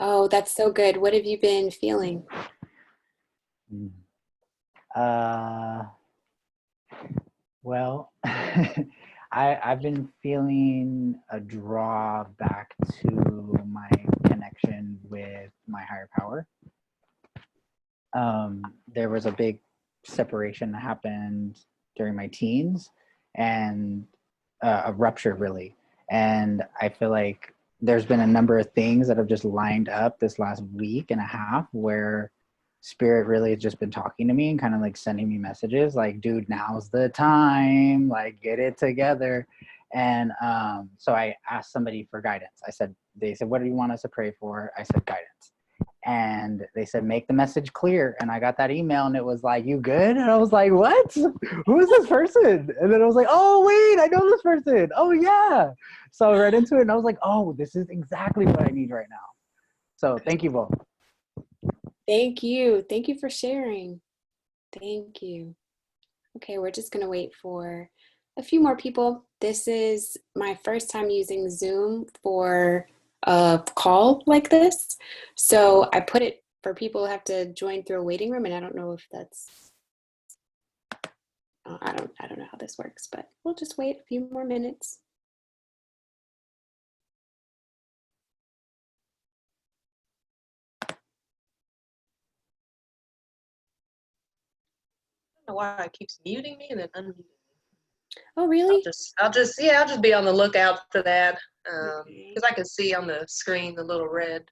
Oh, that's so good. What have you been feeling? Mm. Uh, well, I've been feeling a draw back to my connection with my higher power. There was a big separation that happened during my teens, and a rupture really. And I feel like there's been a number of things that have just lined up this last week and a half where spirit really has just been talking to me and kind of like sending me messages like, dude, now's the time, like get it together. And so I asked somebody for guidance. They said, what do you want us to pray for? I said, guidance. And they said, make the message clear. And I got that email and it was like, you good? And I was like, what? Who is this person? And then I was like, oh, wait, I know this person. Oh, yeah. So I read into it and I was like, oh, this is exactly what I need right now. So thank you both. Thank you. Thank you for sharing. Thank you. Okay, we're just going to wait for a few more people. This is my first time using Zoom for a call like this. So I put it for people who have to join through a waiting room, and I don't know if that's I don't know how this works, but we'll just wait a few more minutes. Know why it keeps muting me and then unmuting me. Oh, really? I'll just be on the lookout for that. Okay. Because I can see on the screen the little red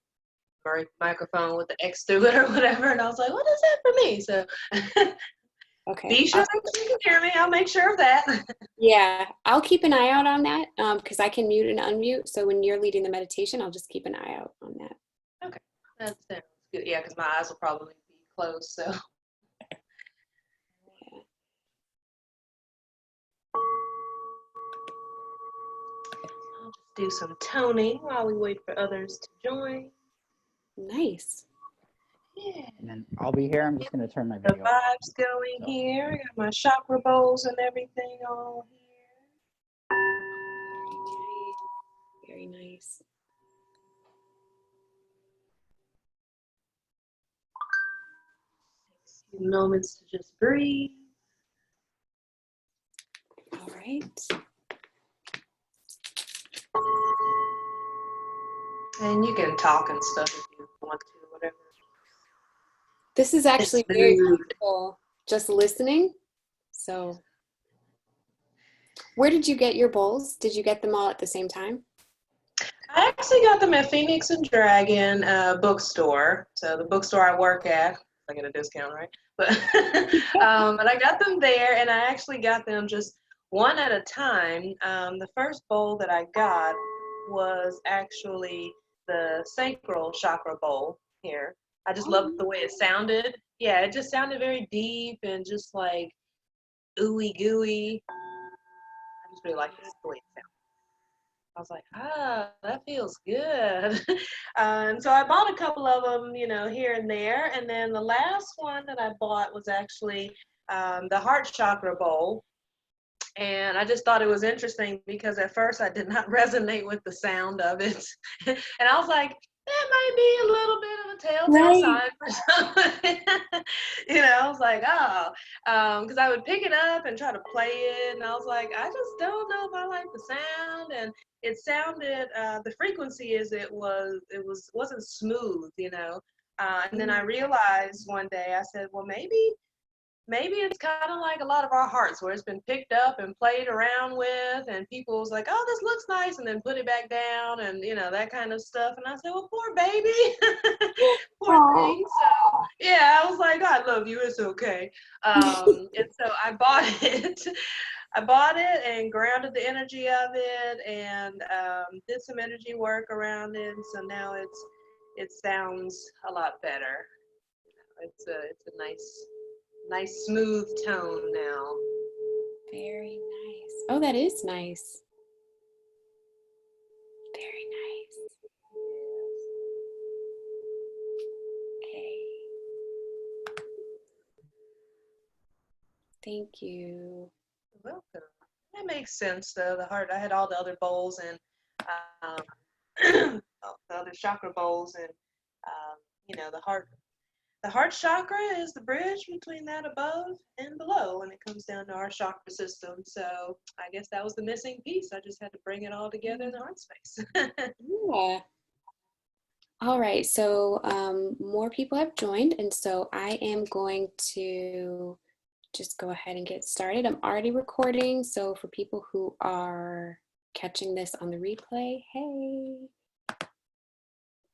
microphone with the X through it or whatever, and I was like, what is that for me? So Okay. be sure that you can hear me. I'll make sure of that. Yeah, I'll keep an eye out on that because I can mute and unmute. So when you're leading the meditation, I'll just keep an eye out on that. Okay, that sounds good. Yeah, because my eyes will probably be closed, so. I'll just do some toning while we wait for others to join. Nice. Yeah. And then I'll be here. I'm just going to turn my The video vibes going here. I got my chakra bowls and everything all here. Very nice. A few moments to just breathe. All right. And you can talk and stuff if you want to, whatever. This is actually It's very mood. comfortable just listening. So where did you get your bowls? Did you get them all at the same time? I actually got them at Phoenix and Dragon bookstore. So the bookstore I work at, I get a discount, right? But but I got them there, and I actually got them just one at a time. The first bowl that I got was actually the sacral chakra bowl here. I just loved the way it sounded. Yeah, it just sounded very deep and just like ooey gooey. I just really like the way it sounded. I was like, that feels good. And so I bought a couple of them, here and there. And then the last one that I bought was actually the heart chakra bowl. And I just thought it was interesting because at first I did not resonate with the sound of it. And I was like, that might be a little bit of a telltale Right. sign for something. I was like, because I would pick it up and try to play it. And I was like, I just don't know if I like the sound. And it sounded, the frequency wasn't smooth. And then I realized one day, I said, well, maybe it's kind of like a lot of our hearts where it's been picked up and played around with, and people was like, oh, this looks nice, and then put it back down, and that kind of stuff. And I said, well, poor baby. Poor Aw. thing. So yeah, I was like, I love you, it's okay. And so I bought it. I bought it and grounded the energy of it, and did some energy work around it. And so now it sounds a lot better. It's a nice smooth tone now. Very nice. Oh, that is nice. Very nice. Okay. Thank you. You're welcome. That makes sense though. The heart, I had all the other bowls and the other chakra bowls, and The heart chakra is the bridge between that above and below when it comes down to our chakra system. So I guess that was the missing piece. I just had to bring it all together in the heart space. Yeah. All right, so more people have joined, and so I am going to just go ahead and get started. I'm already recording, so for people who are catching this on the replay, hey.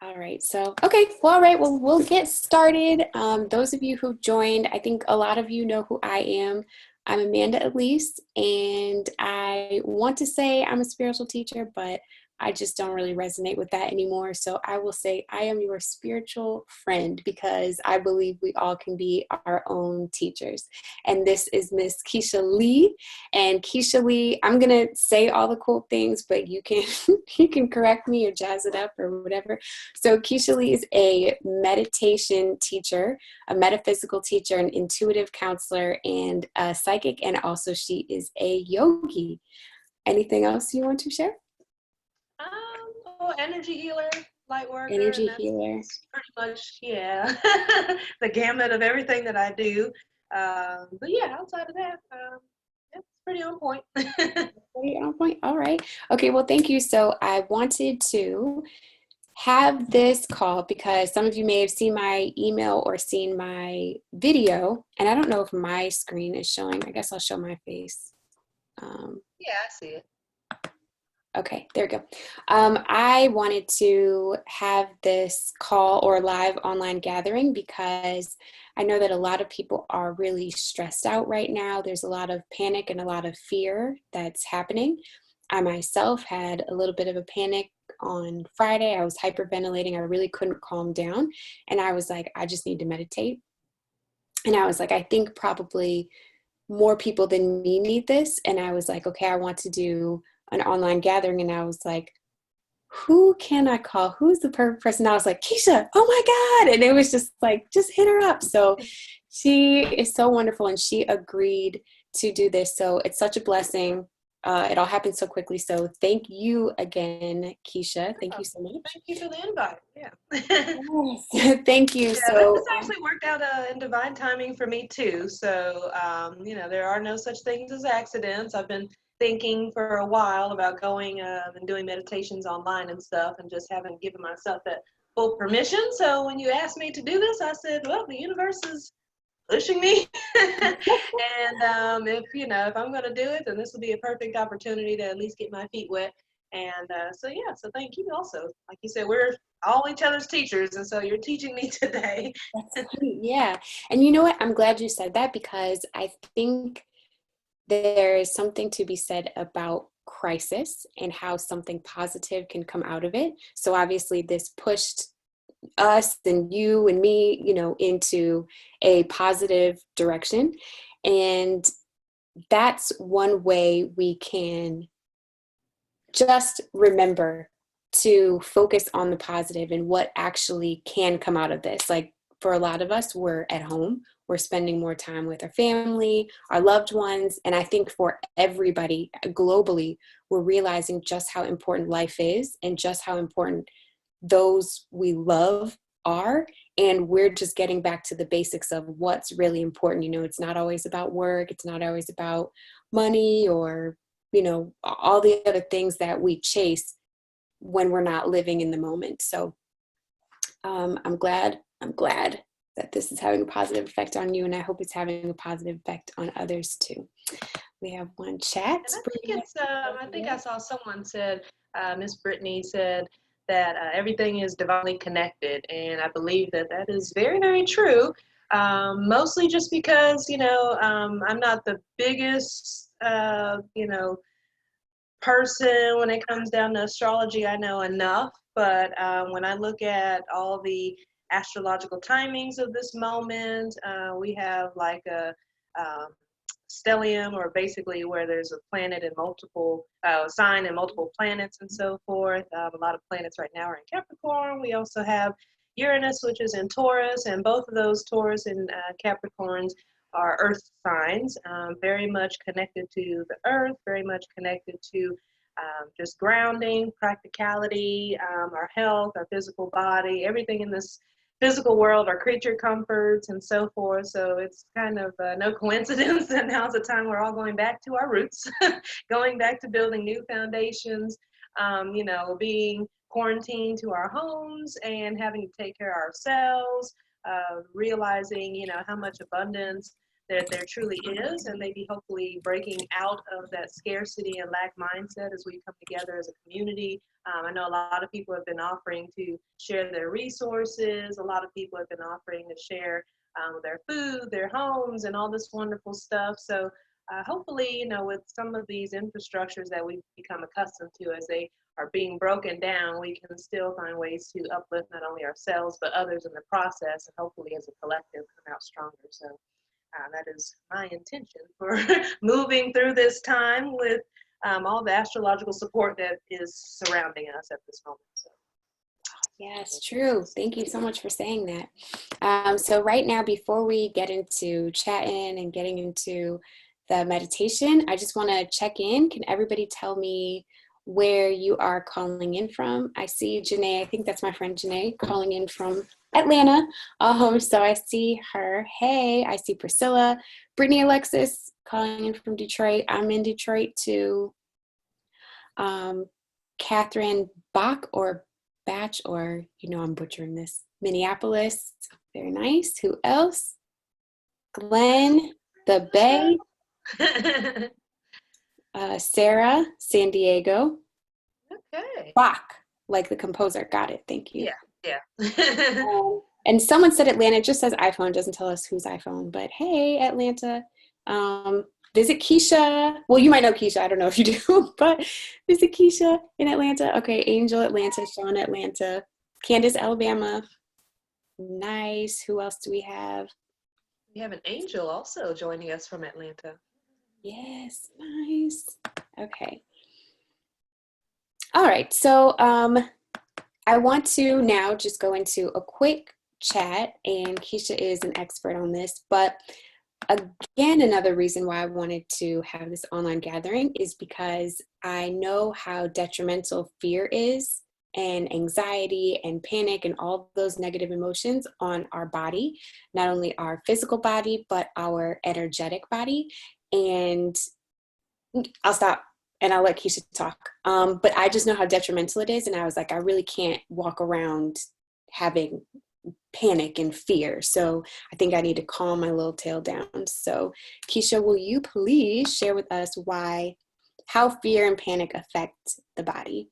All right, so, okay, well, all right, well, we'll get started. Those of you who joined, I think a lot of you know who I am. I'm Amanda Elise, and I want to say I'm a spiritual teacher, but I just don't really resonate with that anymore. So I will say I am your spiritual friend because I believe we all can be our own teachers. And this is Miss Kisha Lee. And Kisha Lee, I'm gonna say all the cool things, but you can you can correct me or jazz it up or whatever. So Kisha Lee is a meditation teacher, a metaphysical teacher, an intuitive counselor, and a psychic, and also she is a yogi. Anything else you want to share? Energy healer, light worker, Energy and healer. that's pretty much, yeah, the gamut of everything that I do. But yeah, outside of that, it's pretty on point. Pretty on point. All right. Okay, well, thank you. So I wanted to have this call because some of you may have seen my email or seen my video, and I don't know if my screen is showing. I guess I'll show my face. Yeah, I see it. Okay, there we go. I wanted to have this call or live online gathering because I know that a lot of people are really stressed out right now. There's a lot of panic and a lot of fear that's happening. I myself had a little bit of a panic on Friday. I was hyperventilating. I really couldn't calm down. And I was like, I just need to meditate. And I was like, I think probably more people than me need this. And I was like, okay, I want to do an online gathering. And I was like, who can I call? Who's the perfect person? I was like, Kisha, oh my God. And it was just like, just hit her up. So she is so wonderful. And she agreed to do this. So it's such a blessing. It all happened so quickly. So thank you again, Kisha. Thank you so much. Thank you for the invite. Yeah. Yes. Thank you. Yeah, So this actually worked out in divine timing for me too. So, there are no such things as accidents. I've been thinking for a while about going and doing meditations online and stuff, and just haven't given myself that full permission. So when you asked me to do this, I said, well, the universe is pushing me. And if I'm going to do it, then this will be a perfect opportunity to at least get my feet wet. And so thank you also. Like you said, we're all each other's teachers, and so you're teaching me today. that's sweet. Yeah. And you know what? I'm glad you said that because I think there is something to be said about crisis and how something positive can come out of it. So obviously this pushed us and you and me, into a positive direction. And that's one way we can just remember to focus on the positive and what actually can come out of this. Like for a lot of us, we're at home, we're spending more time with our family, our loved ones. And I think for everybody globally, we're realizing just how important life is and just how important those we love are. And we're just getting back to the basics of what's really important. It's not always about work. It's not always about money or, all the other things that we chase when we're not living in the moment. So I'm glad that this is having a positive effect on you. And I hope it's having a positive effect on others too. We have one chat. And I think I saw someone said, Miss Brittany said that everything is divinely connected. And I believe that is very, very true. Mostly just because, I'm not the biggest, person when it comes down to astrology. I know enough, but when I look at all the astrological timings of this moment, we have like a stellium, or basically where there's a planet and multiple sign and multiple planets and so forth. A lot of planets right now are in Capricorn. We also have Uranus, which is in Taurus, and both of those, Taurus and Capricorns, are earth signs, very much connected to the earth, very much connected to just grounding, practicality, our health, our physical body, everything in this physical world, our creature comforts and so forth. So it's kind of no coincidence that now's the time we're all going back to our roots, going back to building new foundations, being quarantined to our homes and having to take care of ourselves, realizing, how much abundance that there truly is, and maybe hopefully breaking out of that scarcity and lack mindset as we come together as a community. I know a lot of people have been offering to share their resources. A lot of people have been offering to share their food, their homes, and all this wonderful stuff. So hopefully, with some of these infrastructures that we've become accustomed to as they are being broken down, we can still find ways to uplift not only ourselves, but others in the process, and hopefully as a collective come out stronger. So that is my intention for moving through this time with all the astrological support that is surrounding us at this moment. So. Yes, true. Thank you so much for saying that. So right now, before we get into chatting and getting into the meditation, I just want to check in. Can everybody tell me where you are calling in from? I see Janae, I think that's my friend Janae, calling in from Atlanta. So I see her. Hey, I see Priscilla. Brittany Alexis calling in from Detroit. I'm in Detroit too. Catherine Bach or Batch, or I'm butchering this. Minneapolis. Very nice. Who else? Glenn, the Bay. Sarah, San Diego. Okay. Bach, like the composer. Got it. Thank you. Yeah. And someone said Atlanta. It just says iPhone. Doesn't tell us whose iPhone. But hey, Atlanta. Visit Kisha. Well, you might know Kisha. I don't know if you do, but visit Kisha in Atlanta. Okay, Angel, Atlanta. Sean, Atlanta. Candace, Alabama. Nice. Who else do we have? We have an Angel also joining us from Atlanta. Yes, nice. Okay. All right. So I want to now just go into a quick chat, and Kisha is an expert on this, but again, another reason why I wanted to have this online gathering is because I know how detrimental fear is, and anxiety and panic and all those negative emotions on our body, not only our physical body, but our energetic body. And I'll stop and I'll let Kisha talk. But I just know how detrimental it is. And I was like, I really can't walk around having panic and fear. So I think I need to calm my little tail down. So Kisha, will you please share with us how fear and panic affect the body?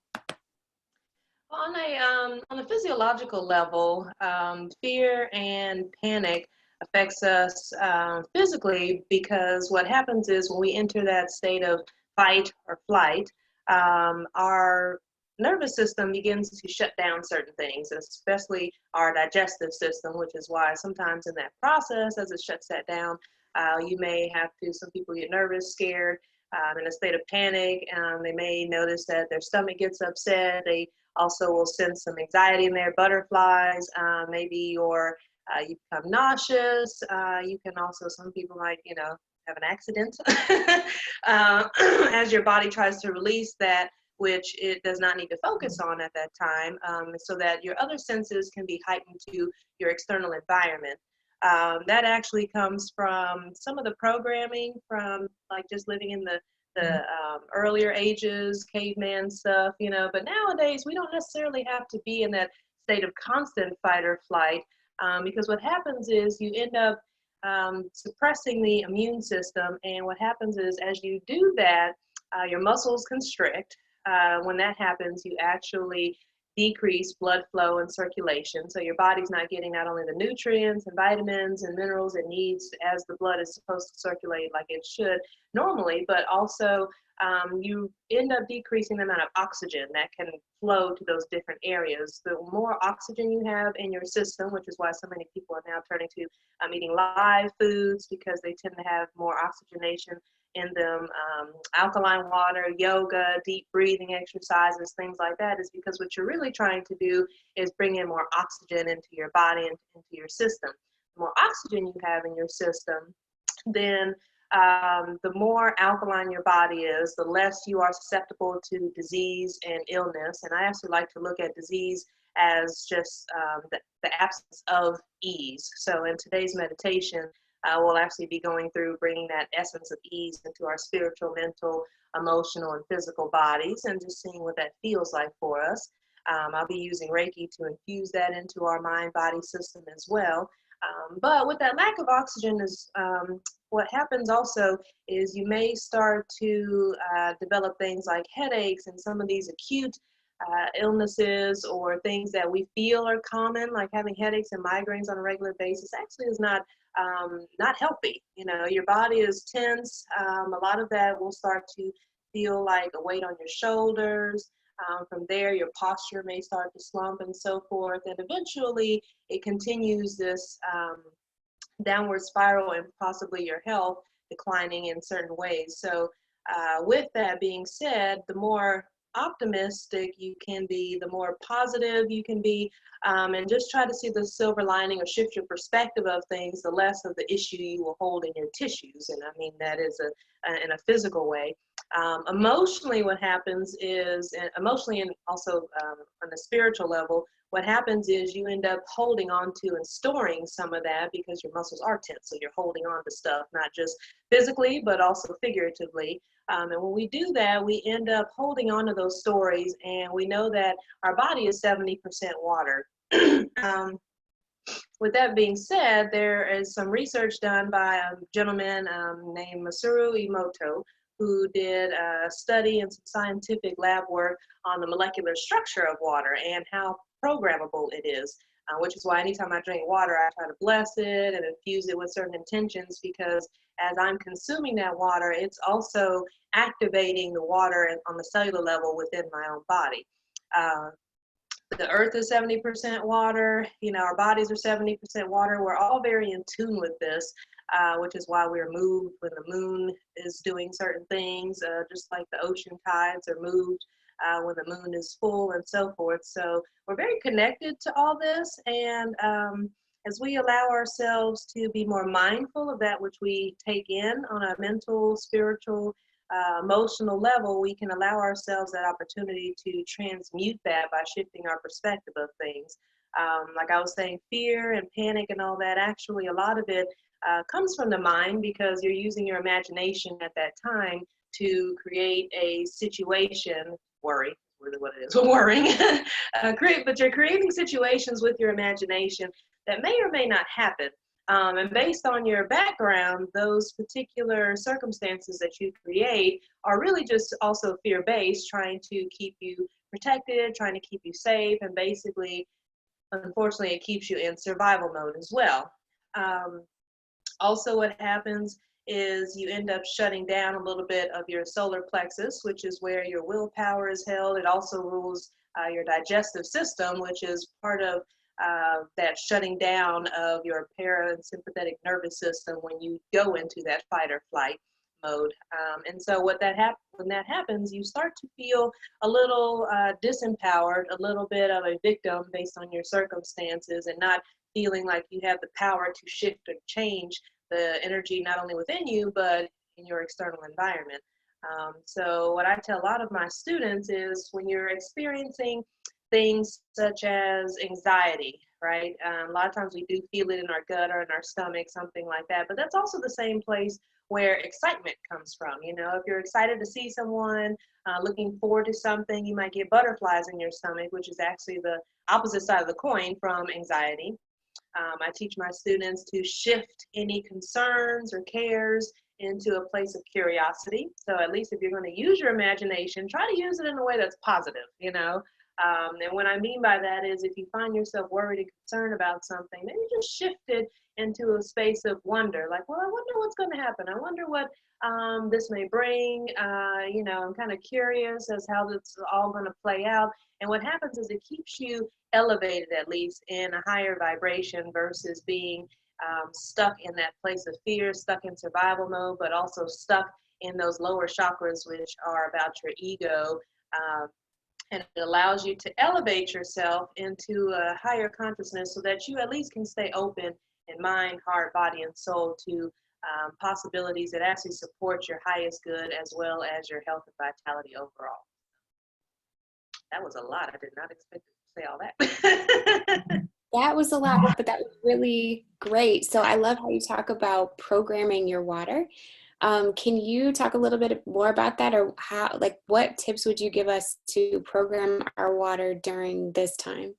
On a physiological level, fear and panic affects us physically, because what happens is when we enter that state of fight or flight, our nervous system begins to shut down certain things, especially our digestive system, which is why sometimes in that process, as it shuts that down, you may some people get nervous, scared, in a state of panic. They may notice that their stomach gets upset. They also will sense some anxiety in there, butterflies, maybe you become nauseous. You can also, some people might, have an accident as your body tries to release that which it does not need to focus on at that time, so that your other senses can be heightened to your external environment. That actually comes from some of the programming from like just living in the earlier ages, caveman stuff, but nowadays we don't necessarily have to be in that state of constant fight or flight, because what happens is you end up suppressing the immune system, and what happens is as you do that, your muscles constrict. When that happens, you actually decrease blood flow and circulation. So your body's not getting not only the nutrients and vitamins and minerals it needs as the blood is supposed to circulate like it should normally, but also you end up decreasing the amount of oxygen that can flow to those different areas. The more oxygen you have in your system, which is why so many people are now turning to eating live foods, because they tend to have more oxygenation in them, alkaline water, yoga, deep breathing exercises, things like that, is because what you're really trying to do is bring in more oxygen into your body and into your system. The more oxygen you have in your system, then the more alkaline your body is, the less you are susceptible to disease and illness. And I actually like to look at disease as just the absence of ease. So in today's meditation, we'll actually be going through bringing that essence of ease into our spiritual, mental, emotional, and physical bodies, and just seeing what that feels like for us. I'll be using Reiki to infuse that into our mind-body system as well. But with that lack of oxygen is what happens also is you may start to develop things like headaches and some of these acute illnesses or things that we feel are common, like having headaches and migraines on a regular basis, actually is not healthy. You know, your body is tense. A lot of that will start to feel like a weight on your shoulders. From there, your posture may start to slump and so forth. And eventually, it continues this downward spiral and possibly your health declining in certain ways. So with that being said, the more optimistic you can be, the more positive you can be, and just try to see the silver lining or shift your perspective of things, the less of the issue you will hold in your tissues. And I mean that is in a physical way. Emotionally, what happens is, emotionally and also on a spiritual level, what happens is you end up holding on to and storing some of that because your muscles are tense. So you're holding on to stuff, not just physically, but also figuratively. And when we do that, we end up holding on to those stories. And we know that our body is 70% water. With that being said, there is some research done by a gentleman named Masaru Emoto, who did a study and some scientific lab work on the molecular structure of water and how programmable it is, which is why anytime I drink water, I try to bless it and infuse it with certain intentions, because as I'm consuming that water, it's also activating the water on the cellular level within my own body. The earth is 70% water, you know, our bodies are 70% water. We're all very in tune with this, which is why we're moved when the moon is doing certain things, just like the ocean tides are moved when the moon is full and so forth. So we're very connected to all this. And as we allow ourselves to be more mindful of that which we take in on a mental, spiritual, emotional level, we can allow ourselves that opportunity to transmute that by shifting our perspective of things. Like I was saying, fear and panic and all that, actually a lot of it comes from the mind, because you're using your imagination at that time to create a situation. Worry, really what it is, worrying. But you're creating situations with your imagination that may or may not happen. And based on your background, those particular circumstances that you create are really just also fear-based, trying to keep you protected, trying to keep you safe, and basically, unfortunately, it keeps you in survival mode as well. Also, what happens is you end up shutting down a little bit of your solar plexus, which is where your willpower is held. It also rules your digestive system, which is part of that shutting down of your parasympathetic nervous system when you go into that fight or flight mode. And so when that happens, you start to feel a little disempowered, a little bit of a victim based on your circumstances, and not feeling like you have the power to shift or change the energy not only within you, but in your external environment. So what I tell a lot of my students is, when you're experiencing things such as anxiety, right? A lot of times we do feel it in our gut or in our stomach, something like that. But that's also the same place where excitement comes from. You know, if you're excited to see someone, looking forward to something, you might get butterflies in your stomach, which is actually the opposite side of the coin from anxiety. I teach my students to shift any concerns or cares into a place of curiosity. So at least if you're going to use your imagination, try to use it in a way that's positive, you know. And what I mean by that is, if you find yourself worried and concerned about something, maybe just shift it into a space of wonder. Like, well, I wonder what's going to happen. I wonder what this may bring. You know, I'm kind of curious as how this is all going to play out. And what happens is it keeps you elevated, at least in a higher vibration, versus being stuck in that place of fear, stuck in survival mode, but also stuck in those lower chakras, which are about your ego. And it allows you to elevate yourself into a higher consciousness, so that you at least can stay open in mind, heart, body, and soul to possibilities that actually support your highest good as well as your health and vitality overall. That was a lot. I did not expect to say all that. That was a lot, but that was really great. So I love how you talk about programming your water. Can you talk a little bit more about that, or how, like, what tips would you give us to program our water during this time?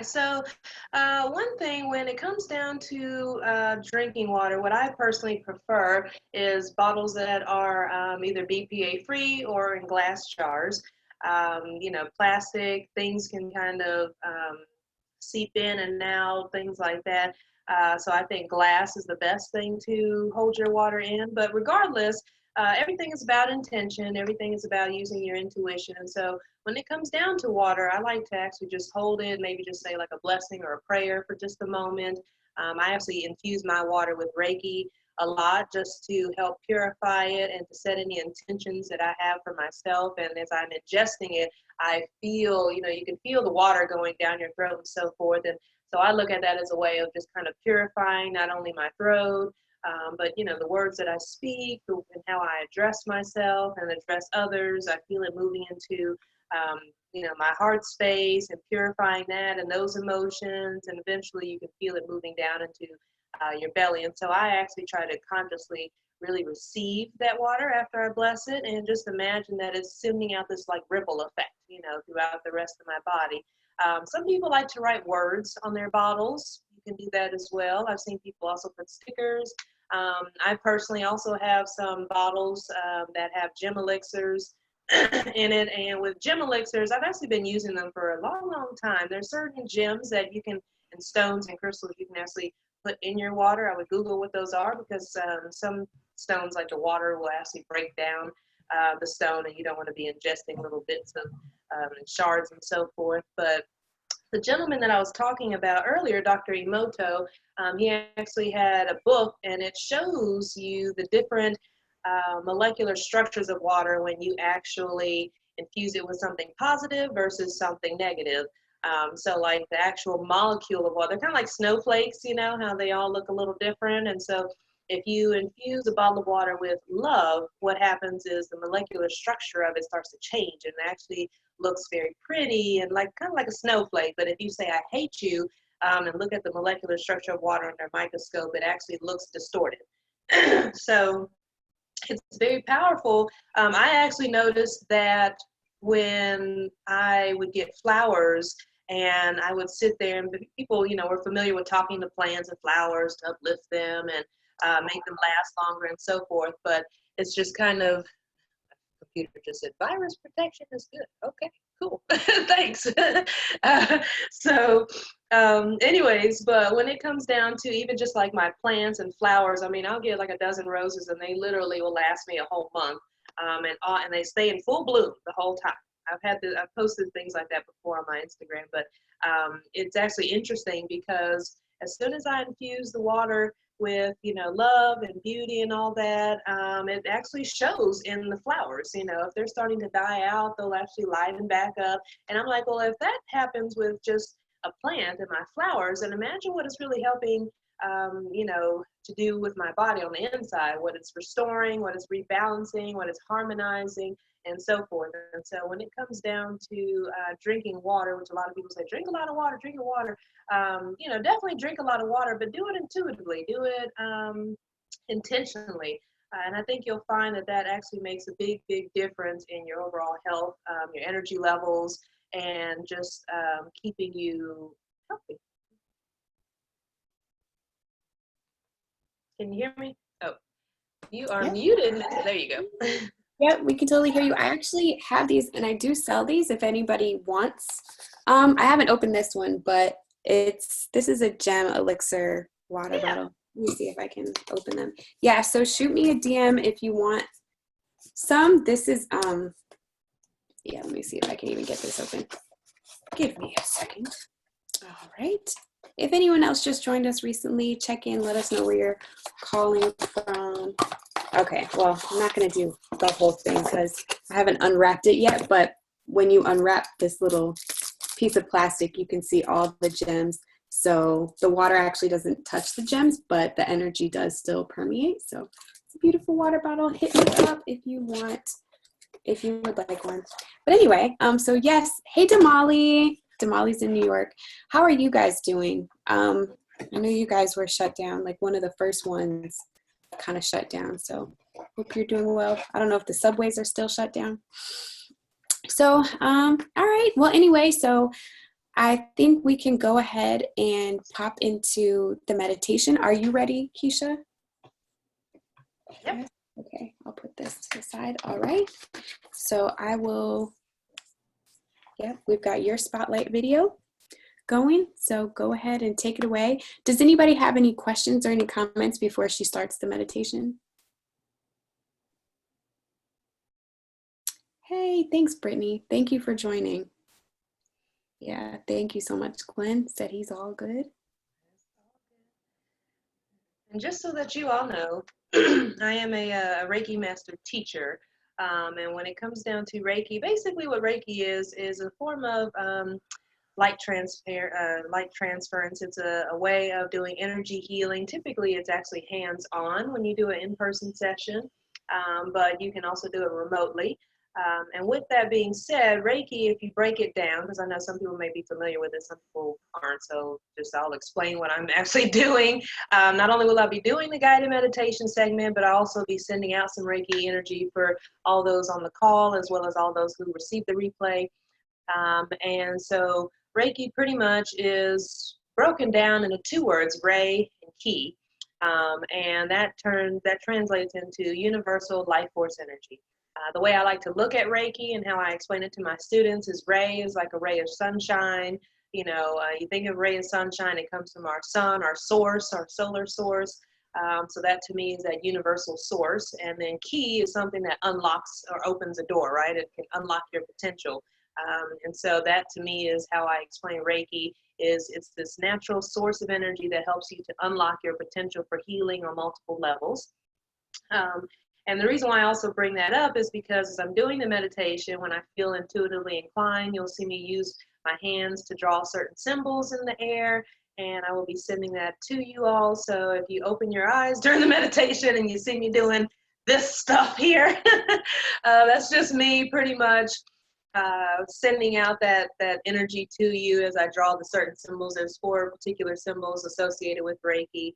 So, one thing when it comes down to drinking water, what I personally prefer is bottles that are either BPA free or in glass jars. Plastic things can kind of seep in and out, things like that. So I think glass is the best thing to hold your water in. But regardless, everything is about intention. Everything is about using your intuition. And so when it comes down to water, I like to actually just hold it, maybe just say like a blessing or a prayer for just a moment. I actually infuse my water with Reiki a lot just to help purify it and to set any intentions that I have for myself. And as I'm ingesting it, I feel, you can feel the water going down your throat and so forth. And so I look at that as a way of just kind of purifying not only my throat, but the words that I speak and how I address myself and address others. I feel it moving into my heart space and purifying that and those emotions, and eventually you can feel it moving down into your belly. And so I actually try to consciously really receive that water after I bless it, and just imagine that it's sending out this like ripple effect, throughout the rest of my body. Some people like to write words on their bottles. You can do that as well. I've seen people also put stickers. I personally also have some bottles that have gem elixirs in it. And with gem elixirs, I've actually been using them for a long, long time. There's certain gems that you can, and stones and crystals you can actually put in your water. I would Google what those are, because some stones, like the water, will actually break down the stone, and you don't want to be ingesting little bits of shards and so forth. But the gentleman that I was talking about earlier, Dr. Emoto, he actually had a book, and it shows you the different molecular structures of water when you actually infuse it with something positive versus something negative. So like the actual molecule of water, they're kind of like snowflakes, how they all look a little different. And so if you infuse a bottle of water with love, what happens is the molecular structure of it starts to change, and it actually looks very pretty and like kind of like a snowflake. But if you say, I hate you, and look at the molecular structure of water under a microscope, it actually looks distorted. So it's very powerful. I actually noticed that when I would get flowers and I would sit there, and people, were familiar with talking to plants and flowers to uplift them and make them last longer and so forth. But it's just kind of, computer just said, virus protection is good. Okay, cool. Thanks. Anyways, but when it comes down to even just like my plants and flowers, I mean, I'll get like a dozen roses and they literally will last me a whole month. And they stay in full bloom the whole time. I've posted things like that before on my Instagram, but it's actually interesting because as soon as I infuse the water with, love and beauty and all that, it actually shows in the flowers. If they're starting to die out, they'll actually liven back up. And I'm like, well, if that happens with just a plant and my flowers, and imagine what it's really helping, to do with my body on the inside, what it's restoring, what it's rebalancing, what it's harmonizing, and so forth. And so when it comes down to drinking water, which a lot of people say, drink a lot of water, drink your water, definitely drink a lot of water, but do it intuitively, do it intentionally. And I think you'll find that that actually makes a big, big difference in your overall health, your energy levels, and just keeping you healthy. Can you hear me? Oh, you are muted. There you go. Yeah, we can totally hear you. I actually have these, and I do sell these if anybody wants. I haven't opened this one, but this is a gem elixir water bottle. Let me see if I can open them. Yeah, so shoot me a DM if you want some. This is let me see if I can even get this open. Give me a second. All right. If anyone else just joined us recently, check in, let us know where you're calling from. Okay, well, I'm not going to do the whole thing because I haven't unwrapped it yet, but when you unwrap this little piece of plastic, you can see all the gems. So the water actually doesn't touch the gems, but the energy does still permeate. So it's a beautiful water bottle. Hit me up if you would like one. But anyway, so yes, hey Damali. Damali's in New York. How are you guys doing? I know you guys were shut down, like one of the first ones kind of shut down. So hope you're doing well. I don't know if the subways are still shut down. So, all right. Well, anyway, so I think we can go ahead and pop into the meditation. Are you ready, Kisha? Yep. Okay, I'll put this to the side. All right. So I will, we've got your spotlight video going. So go ahead and take it away. Does anybody have any questions or any comments before she starts the meditation? Hey, thanks, Brittany. Thank you for joining. Yeah, thank you so much. Glenn said he's all good. And just so that you all know, I am a Reiki master teacher. And when it comes down to Reiki, basically what Reiki is a form of light transference. It's a way of doing energy healing. Typically, it's actually hands-on when you do an in-person session, but you can also do it remotely. And with that being said, Reiki, if you break it down, because I know some people may be familiar with it, some people aren't, so just I'll explain what I'm actually doing. Not only will I be doing the guided meditation segment, but I'll also be sending out some Reiki energy for all those on the call, as well as all those who receive the replay. And so Reiki pretty much is broken down into two words, Rei and Ki. And that translates into universal life force energy. The way I like to look at Reiki and how I explain it to my students is Rei is like a ray of sunshine. You know, you think of ray of sunshine, it comes from our sun, our source, our solar source. So that to me is that universal source. And then Ki is something that unlocks or opens a door, right? It can unlock your potential. And so that to me is how I explain Reiki. It's this natural source of energy that helps you to unlock your potential for healing on multiple levels. And the reason why I also bring that up is because as I'm doing the meditation, when I feel intuitively inclined, you'll see me use my hands to draw certain symbols in the air, and I will be sending that to you all. So if you open your eyes during the meditation and you see me doing this stuff here, that's just me pretty much sending out that energy to you as I draw the certain symbols. There's 4 particular symbols associated with Reiki.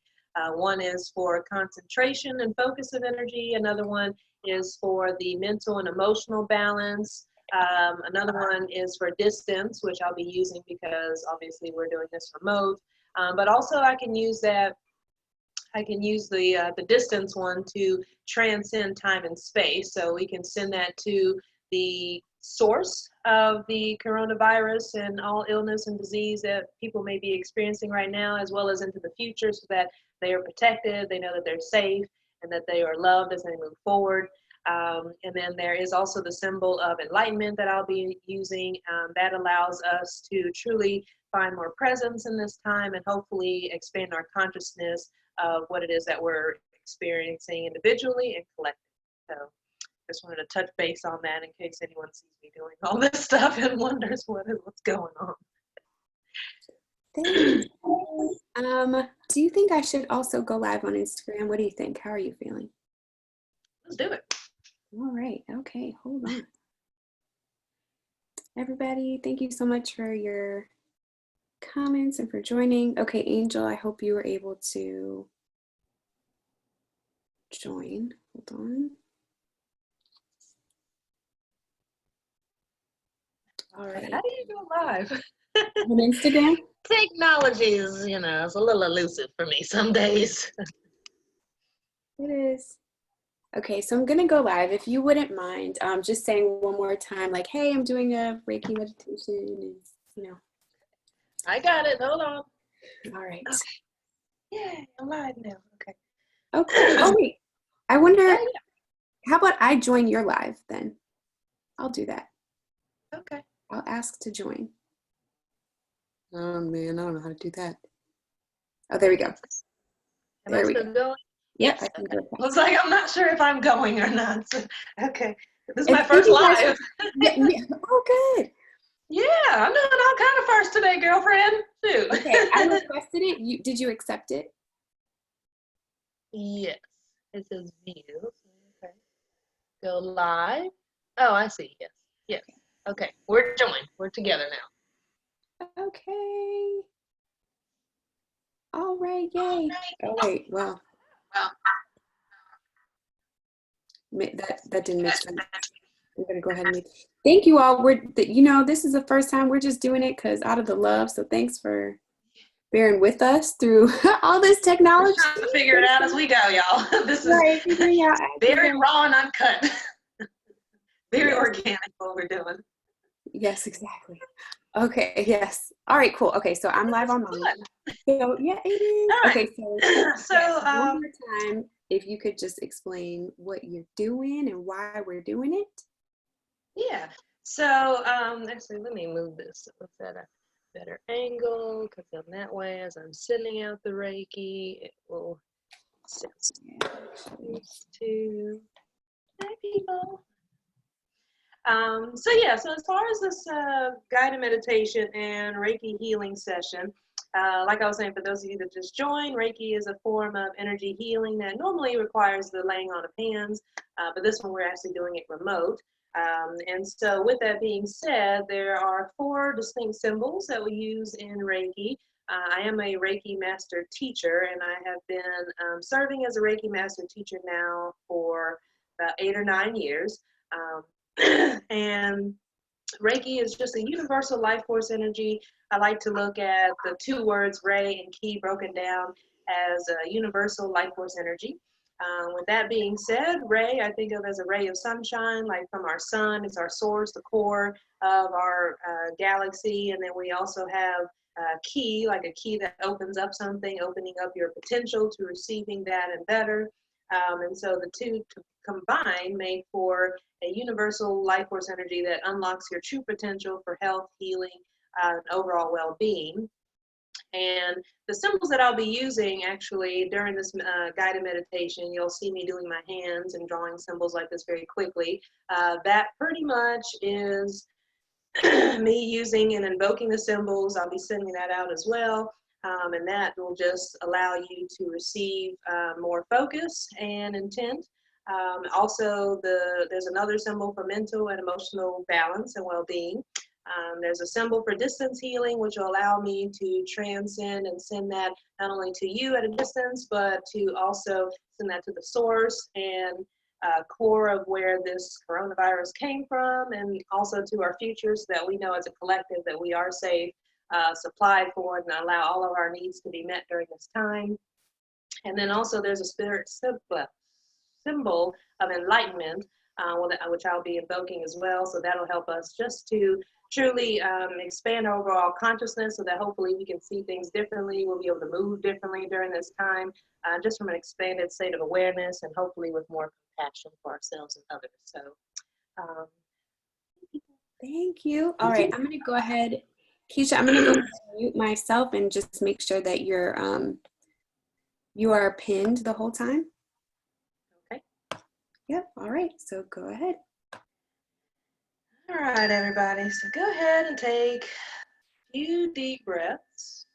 One is for concentration and focus of energy. Another one is for the mental and emotional balance. Another one is for distance, which I'll be using because obviously we're doing this remote. But also I can use the distance one to transcend time and space. So we can send that to the source of the coronavirus and all illness and disease that people may be experiencing right now, as well as into the future, so that they are protected, they know that they're safe, and that they are loved as they move forward. And then there is also the symbol of enlightenment that I'll be using. That allows us to truly find more presence in this time and hopefully expand our consciousness of what it is that we're experiencing individually and collectively. So just wanted to touch base on that in case anyone sees me doing all this stuff and wonders what's going on. Thanks. Do you think I should also go live on Instagram? What do you think? How are you feeling? Let's do it. All right. Okay. Hold on. Everybody, thank you so much for your comments and for joining. Okay, Angel, I hope you were able to join. Hold on. All right. How do you go live? On Instagram? Technology is, it's a little elusive for me some days. It is. Okay, so I'm going to go live. If you wouldn't mind, just saying one more time, like, hey, I'm doing a Reiki meditation, and, I got it. Hold on. All right. Okay. Yeah, I'm live now. Okay. Okay. Oh, wait. I wonder, how about I join your live then? I'll do that. Okay. I'll ask to join. Oh, man, I don't know how to do that. Oh, there we go. Am I still going? Yes. Okay. Looks like I'm not sure if I'm going or not. So, okay. This is If my first live. Oh, good. Yeah, I'm doing all kind of first today, girlfriend. Shoot. Okay, I requested it. Did you accept it? Yes, it says view. Okay, go live. Oh, I see. Yes, yes. Okay, we're joined. We're together now. Okay. All right, yay. Oh wait, well, Well, that didn't make sense. I'm gonna go ahead and thank you all. This is the first time we're just doing it because out of the love. So thanks for bearing with us through all this we're technology. trying to figure it out as we go, y'all. This is Right, figuring out very raw and uncut. Very yes. organic what we're doing. Yes, exactly. Okay, yes. All right, cool. Okay, so I'm live on mine. So yeah, it is. All right. Okay, so So, yes, one more time, if you could just explain what you're doing and why we're doing it. yeah. So, actually, let me move this. Let's at a better angle, because then that way, as I'm sending out the Reiki, it will sense to hi people. So as far as this guided meditation and Reiki healing session, like I was saying, for those of you that just joined, Reiki is a form of energy healing that normally requires the laying on of hands, but this one we're actually doing it remote. And so with that being said, there are 4 distinct symbols that we use in Reiki. I am a Reiki master teacher, and I have been serving as a Reiki master teacher now for about 8 or 9 years. And Reiki is just a universal life force energy. I like to look at the 2 words Rei and Ki broken down as a universal life force energy. With that being said, Rei I think of as a ray of sunshine, like from our sun. It's our source, the core of our galaxy. And then we also have Ki, like a key that opens up something, opening up your potential to receiving that and better. And so the 2 combined make for a universal life force energy that unlocks your true potential for health, healing, and overall well-being. And the symbols that I'll be using actually during this guided meditation, you'll see me doing my hands and drawing symbols like this very quickly. That pretty much is me using and invoking the symbols. I'll be sending that out as well. And that will just allow you to receive more focus and intent. Also, there's another symbol for mental and emotional balance and well-being. There's a symbol for distance healing, which will allow me to transcend and send that not only to you at a distance, but to also send that to the source and core of where this coronavirus came from, and also to our future, so that we know as a collective that we are safe, supplied for, and allow all of our needs to be met during this time. And then also there's a spirit symbol of enlightenment, which I'll be invoking as well. So that'll help us just to truly expand our overall consciousness, so that hopefully we can see things differently. We'll be able to move differently during this time, just from an expanded state of awareness, and hopefully with more compassion for ourselves and others. So um, Thank you. All right, I'm gonna go ahead, Keisha, I'm gonna go mute myself and just make sure that you are pinned the whole time. okay. Yep, all right, so go ahead. All right, everybody. So go ahead and take a few deep breaths.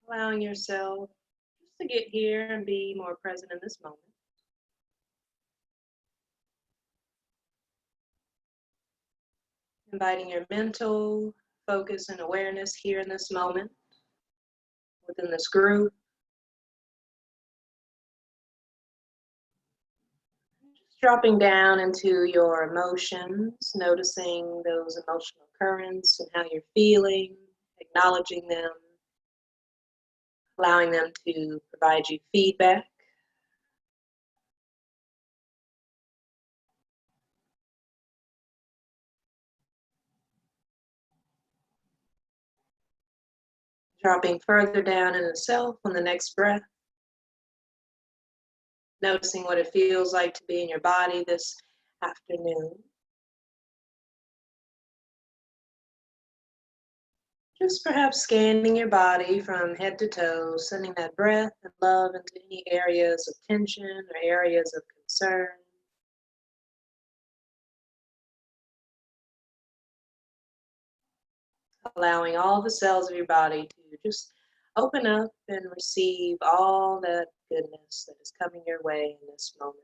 Allowing yourself just to get here and be more present in this moment. Inviting your mental focus and awareness here in this moment, within this group. Just dropping down into your emotions, noticing those emotional currents and how you're feeling, acknowledging them, allowing them to provide you feedback. Dropping further down into self on the next breath. Noticing what it feels like to be in your body this afternoon. Just perhaps scanning your body from head to toe, sending that breath and love into any areas of tension or areas of concern. allowing all the cells of your body to just open up and receive all that goodness that is coming your way in this moment.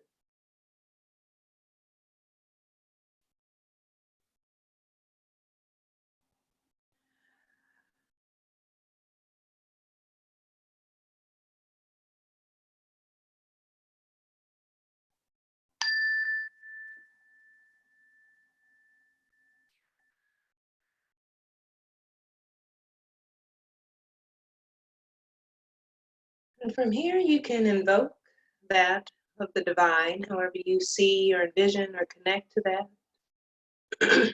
And from here, you can invoke that of the divine, however you see or envision or connect to that.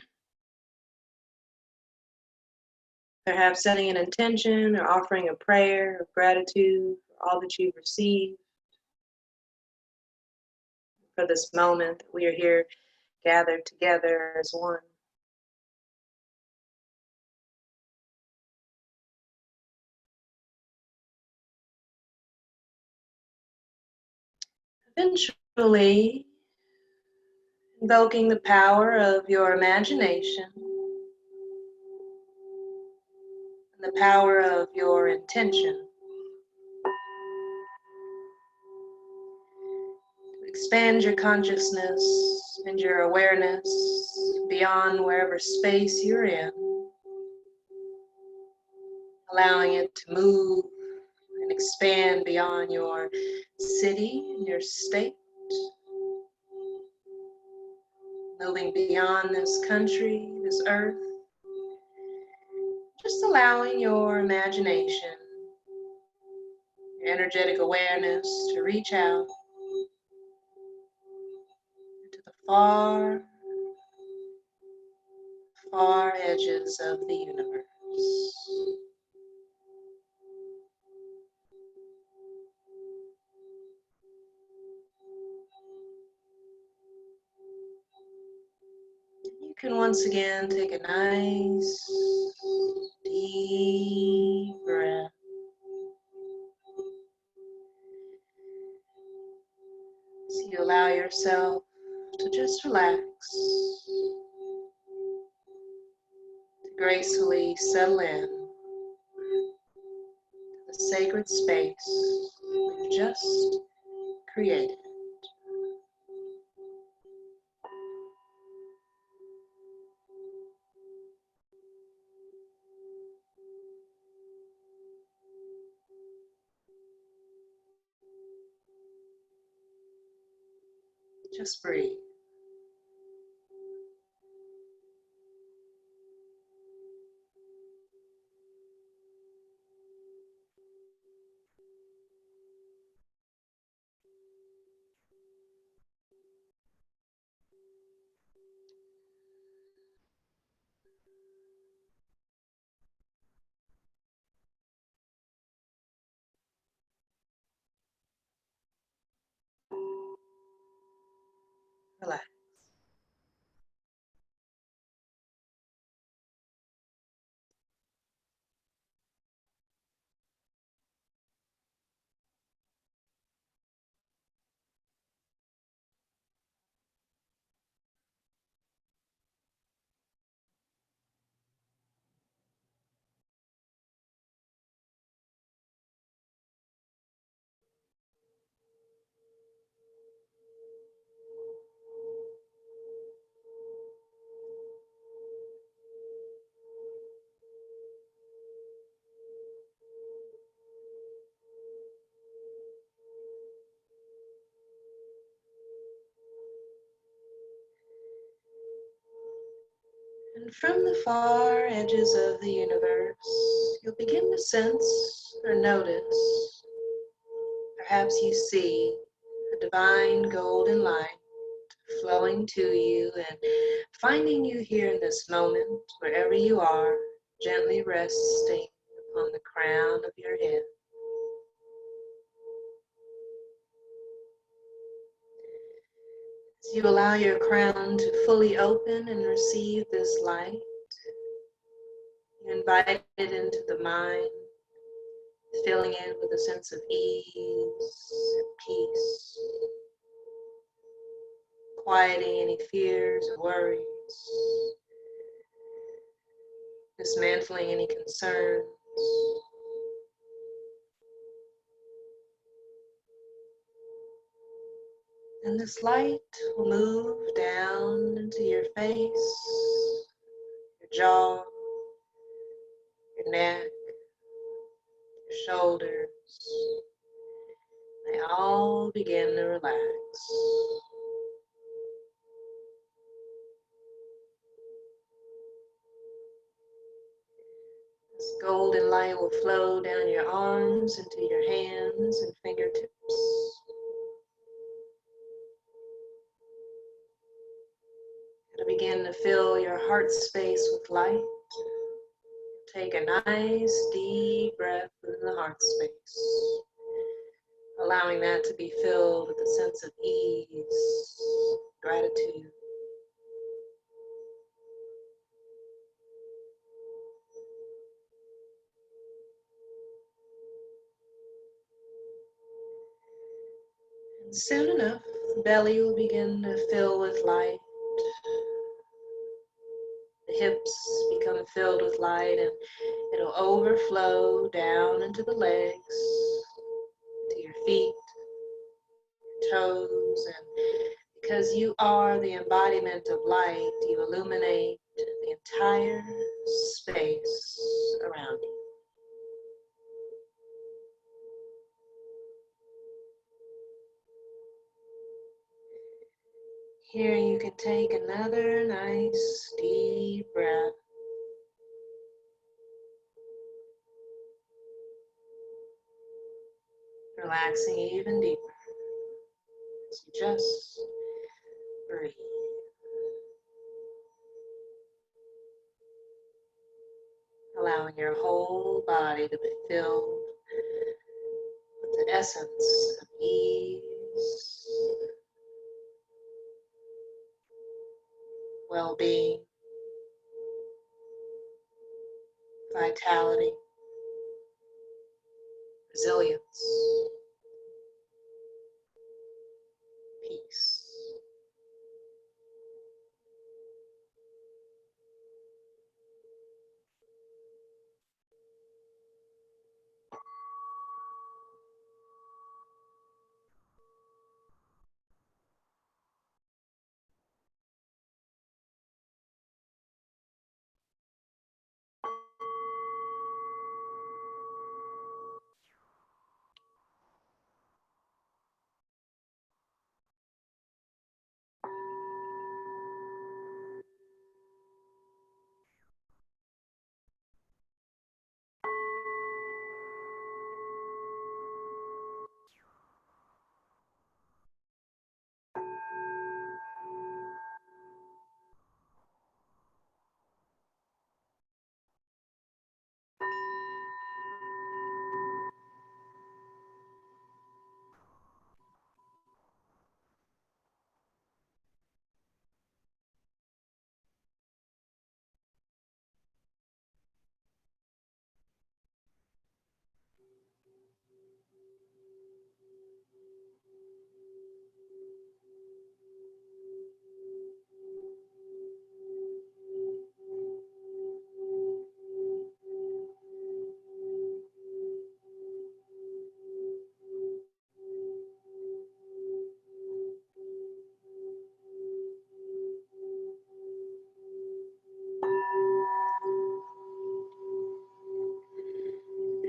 Perhaps setting an intention or offering a prayer of gratitude for all that you've received, for this moment that we are here gathered together as one. Eventually, invoking the power of your imagination and the power of your intention. Expand your consciousness and your awareness beyond wherever space you're in, allowing it to move and expand beyond your city and your state, moving beyond this country, this earth, just allowing your imagination, your energetic awareness to reach out to the far, far edges of the universe. You can once again take a nice, deep breath. So you allow yourself to just relax, to gracefully settle in the sacred space we've just created. Just breathe. Relax. And from the far edges of the universe, you'll begin to sense or notice, perhaps you see a divine golden light flowing to you and finding you here in this moment, wherever you are, gently resting upon the crown of your head. As you allow your crown to fully open and receive this light, you invite it into the mind, filling it with a sense of ease and peace, quieting any fears or worries, dismantling any concerns. And this light will move down into your face, your jaw, your neck, your shoulders. They all begin to relax. This golden light will flow down your arms into your hands and fingertips. It'll begin to fill your heart space with light. Take a nice deep breath in the heart space, allowing that to be filled with a sense of ease, gratitude. And soon enough, the belly will begin to fill with light. The hips become filled with light, and it'll overflow down into the legs, to your feet, your toes, and because you are the embodiment of light, you illuminate the entire space around you. Here you can take another nice deep breath. Relaxing even deeper as you just breathe. Allowing your whole body to be filled with the essence of ease, well-being, vitality, resilience, peace.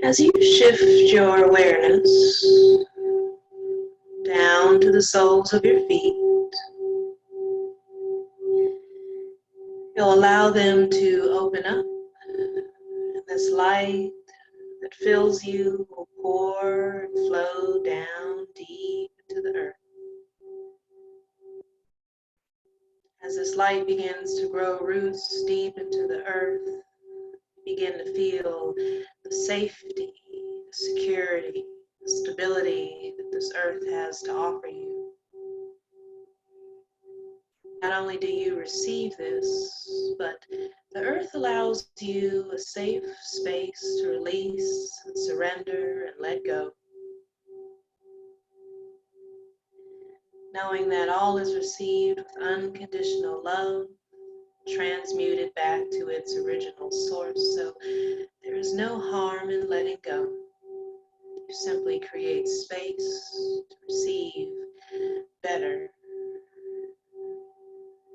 As you shift your awareness down to the soles of your feet, you'll allow them to open up, and this light that fills you will pour and flow down deep into the earth. As this light begins to grow roots deep into the earth, you begin to feel the safety, the security, the stability that this earth has to offer you. Not only do you receive this, but the earth allows you a safe space to release and surrender and let go. Knowing that all is received with unconditional love transmuted back to its original source. So there is no harm in letting go. You simply create space to receive better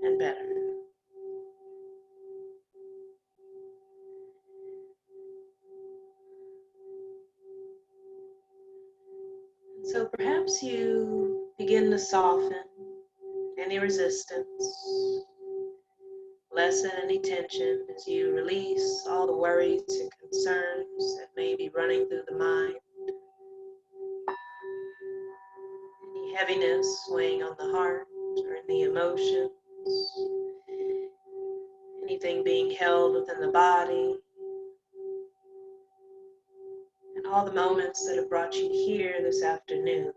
and better. And so perhaps you begin to soften any resistance, lessen any tension as you release all the worries and concerns that may be running through the mind. Any heaviness weighing on the heart or in the emotions. Anything being held within the body. And all the moments that have brought you here this afternoon.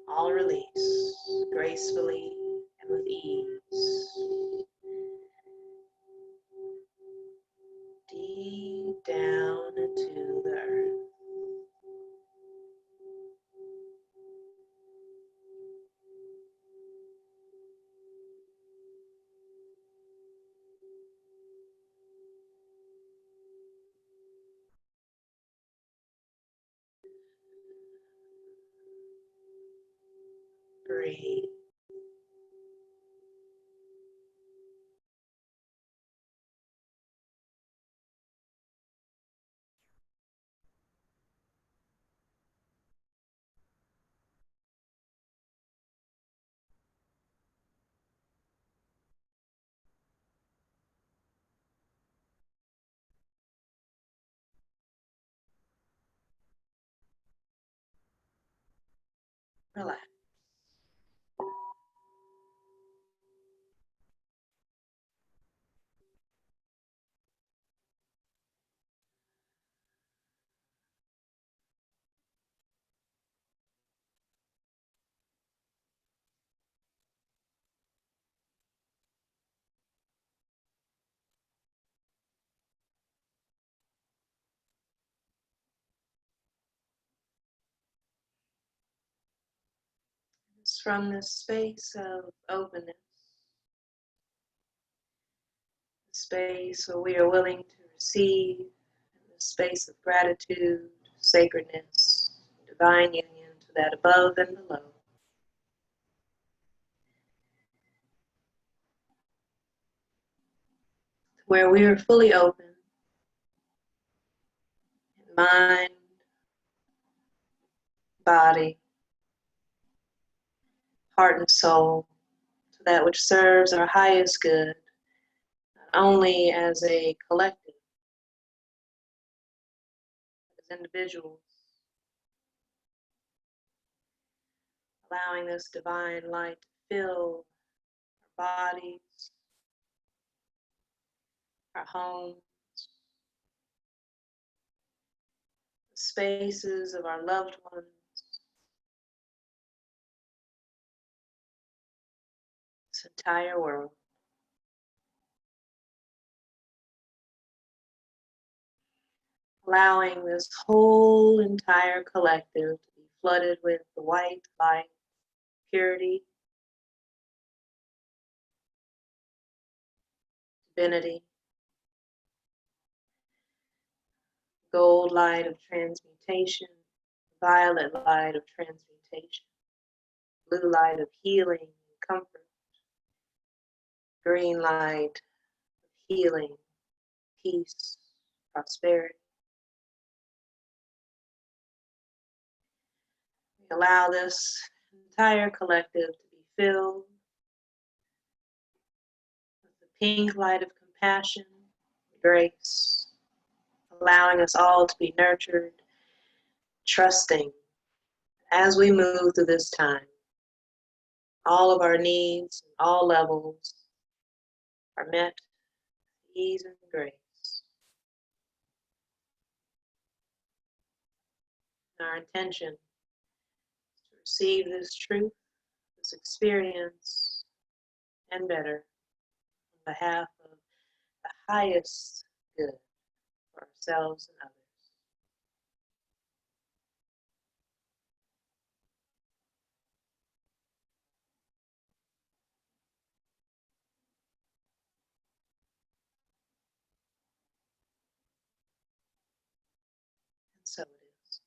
All release gracefully and with ease. Deep down into the earth. Breathe. Relax. It's from this space of openness, the space where we are willing to receive, the space of gratitude, sacredness, divine union to that above and below. Where we are fully open in mind, body, heart, and soul to that which serves our highest good, not only as a collective, but as individuals, allowing this divine light to fill our bodies, our homes, the spaces of our loved ones, this entire world. Allowing this whole entire collective to be flooded with the white light, purity, divinity, gold light of transmutation, violet light of transmutation, blue light of healing and comfort, green light of healing, peace, prosperity. We allow this entire collective to be filled with the pink light of compassion, grace, allowing us all to be nurtured, trusting as we move through this time. All of our needs, all levels, are met with ease and grace. Our intention is to receive this truth, this experience, and better on behalf of the highest good for ourselves and others. so it is.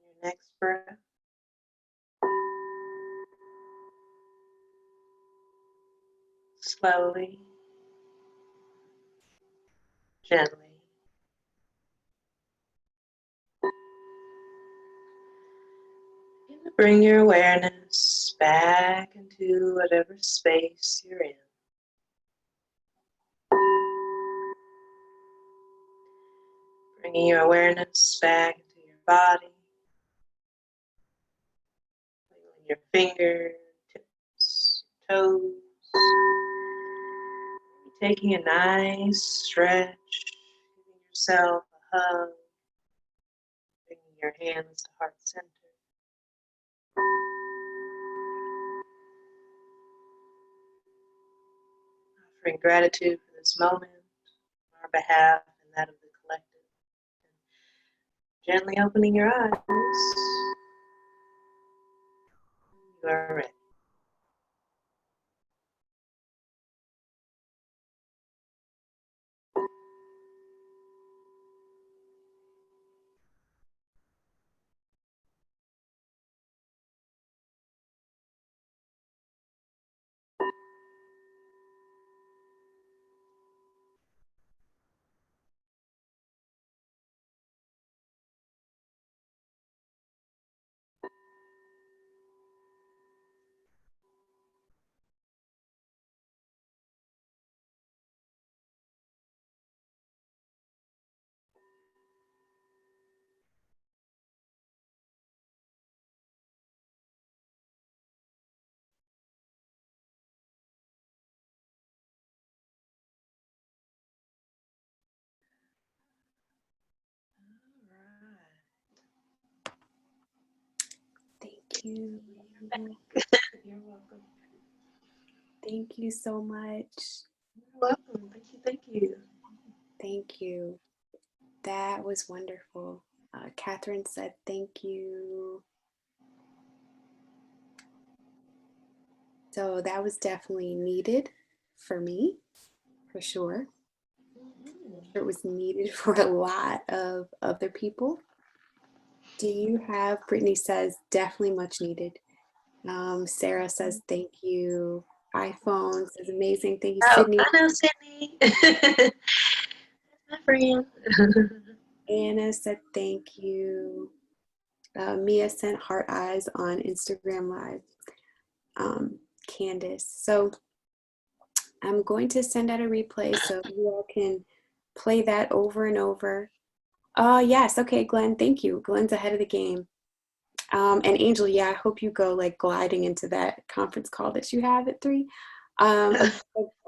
Your next breath. Slowly, gently. Bring your awareness back into whatever space you're in. Bringing your awareness back into your body. Wiggling your fingertips, toes. Taking a nice stretch. Giving yourself a hug. Bringing your hands to heart center. Offering gratitude for this moment on our behalf and that of the collective. Gently opening your eyes. You are ready. Thank you. You're welcome. Thank you so much. You're welcome. Thank you. Thank you. Thank you. That was wonderful. Catherine said thank you. So that was definitely needed for me, for sure. It was needed for a lot of other people. Do you have, Brittany says, definitely much needed. Sarah says, thank you. iPhone says, amazing. Thank you, Oh, Sydney. I know Sydney. That's my friend. Anna said, thank you. Mia sent heart eyes on Instagram Live. Candace. So I'm going to send out a replay so you all can play that over and over. Yes. Okay, Glenn. Thank you. Glenn's ahead of the game. And Angel, yeah, I hope you go like gliding into that conference call that you have at 3.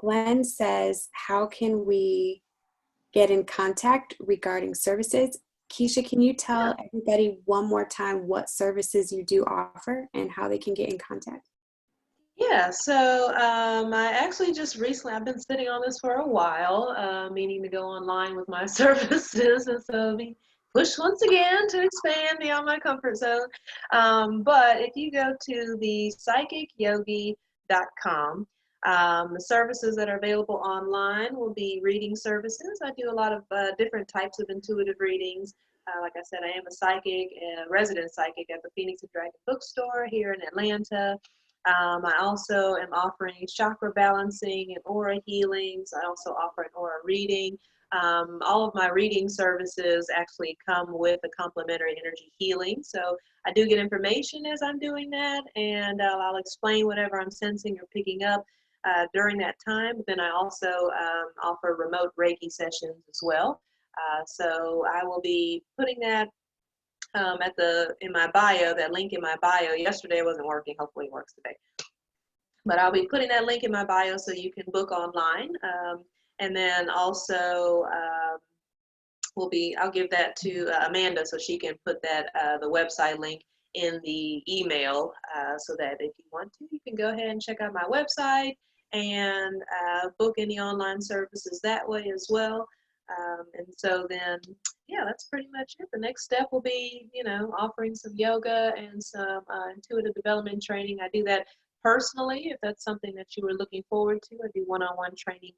Glenn says, how can we get in contact regarding services? Keisha, can you tell everybody one more time what services you do offer and how they can get in contact? Yeah, so I actually just recently, I've been sitting on this for a while, meaning to go online with my services, and so be pushed once again to expand beyond my comfort zone. But if you go to the psychicyogi.com, The services that are available online will be reading services. I do a lot of different types of intuitive readings. Like I said, I am a psychic, a resident psychic at the Phoenix and Dragon bookstore here in Atlanta. I also am offering chakra balancing and aura healings. I also offer an aura reading. All of my reading services actually come with a complimentary energy healing. So I do get information as I'm doing that, and I'll explain whatever I'm sensing or picking up during that time. But then I also offer remote Reiki sessions as well. So I will be putting that in my bio, that link in my bio. Yesterday it wasn't working. Hopefully it works today. But I'll be putting that link in my bio so you can book online. And then also I'll give that to Amanda so she can put that the website link in the email so that if you want to, you can go ahead and check out my website and book any online services that way as well. And so then, yeah, that's pretty much it. The next step will be, offering some yoga and some intuitive development training. I do that personally, if that's something that you were looking forward to. I do one-on-one training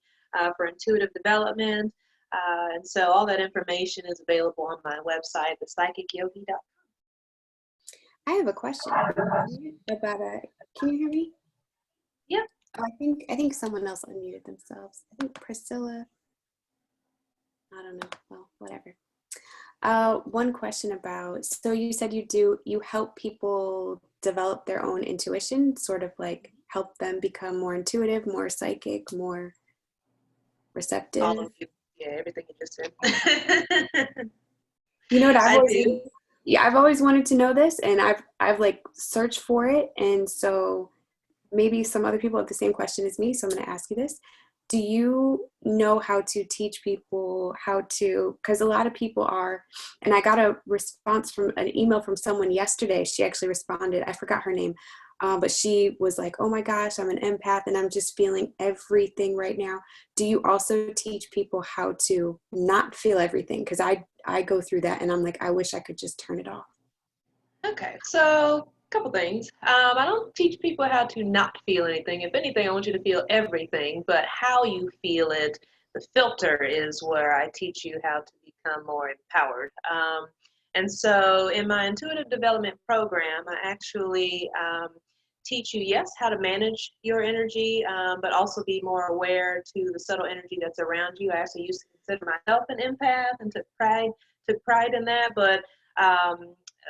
for intuitive development. And so all that information is available on my website, thepsychicyogi.com. I have a question about can you hear me? Yep. Oh, I think someone else unmuted themselves. I think Priscilla. I don't know. Well, whatever. One question about, so you said you help people develop their own intuition, sort of like help them become more intuitive, more psychic, more receptive. All of you. Yeah, everything you just said. You know what I've always wanted to know this, and I've like searched for it, and so maybe some other people have the same question as me, so I'm going to ask you this. Do you know how to teach people because a lot of people are, and I got a response from an email from someone yesterday. She actually responded. I forgot her name, but she was like, oh my gosh, I'm an empath and I'm just feeling everything right now. Do you also teach people how to not feel everything? Because I go through that and I'm like, I wish I could just turn it off. Okay, so a couple things. I don't teach people how to not feel anything. If anything, I want you to feel everything, but how you feel it, the filter is where I teach you how to become more empowered. And so in my intuitive development program, I actually teach you, yes, how to manage your energy, but also be more aware to the subtle energy that's around you. I actually used to consider myself an empath and took pride in that, but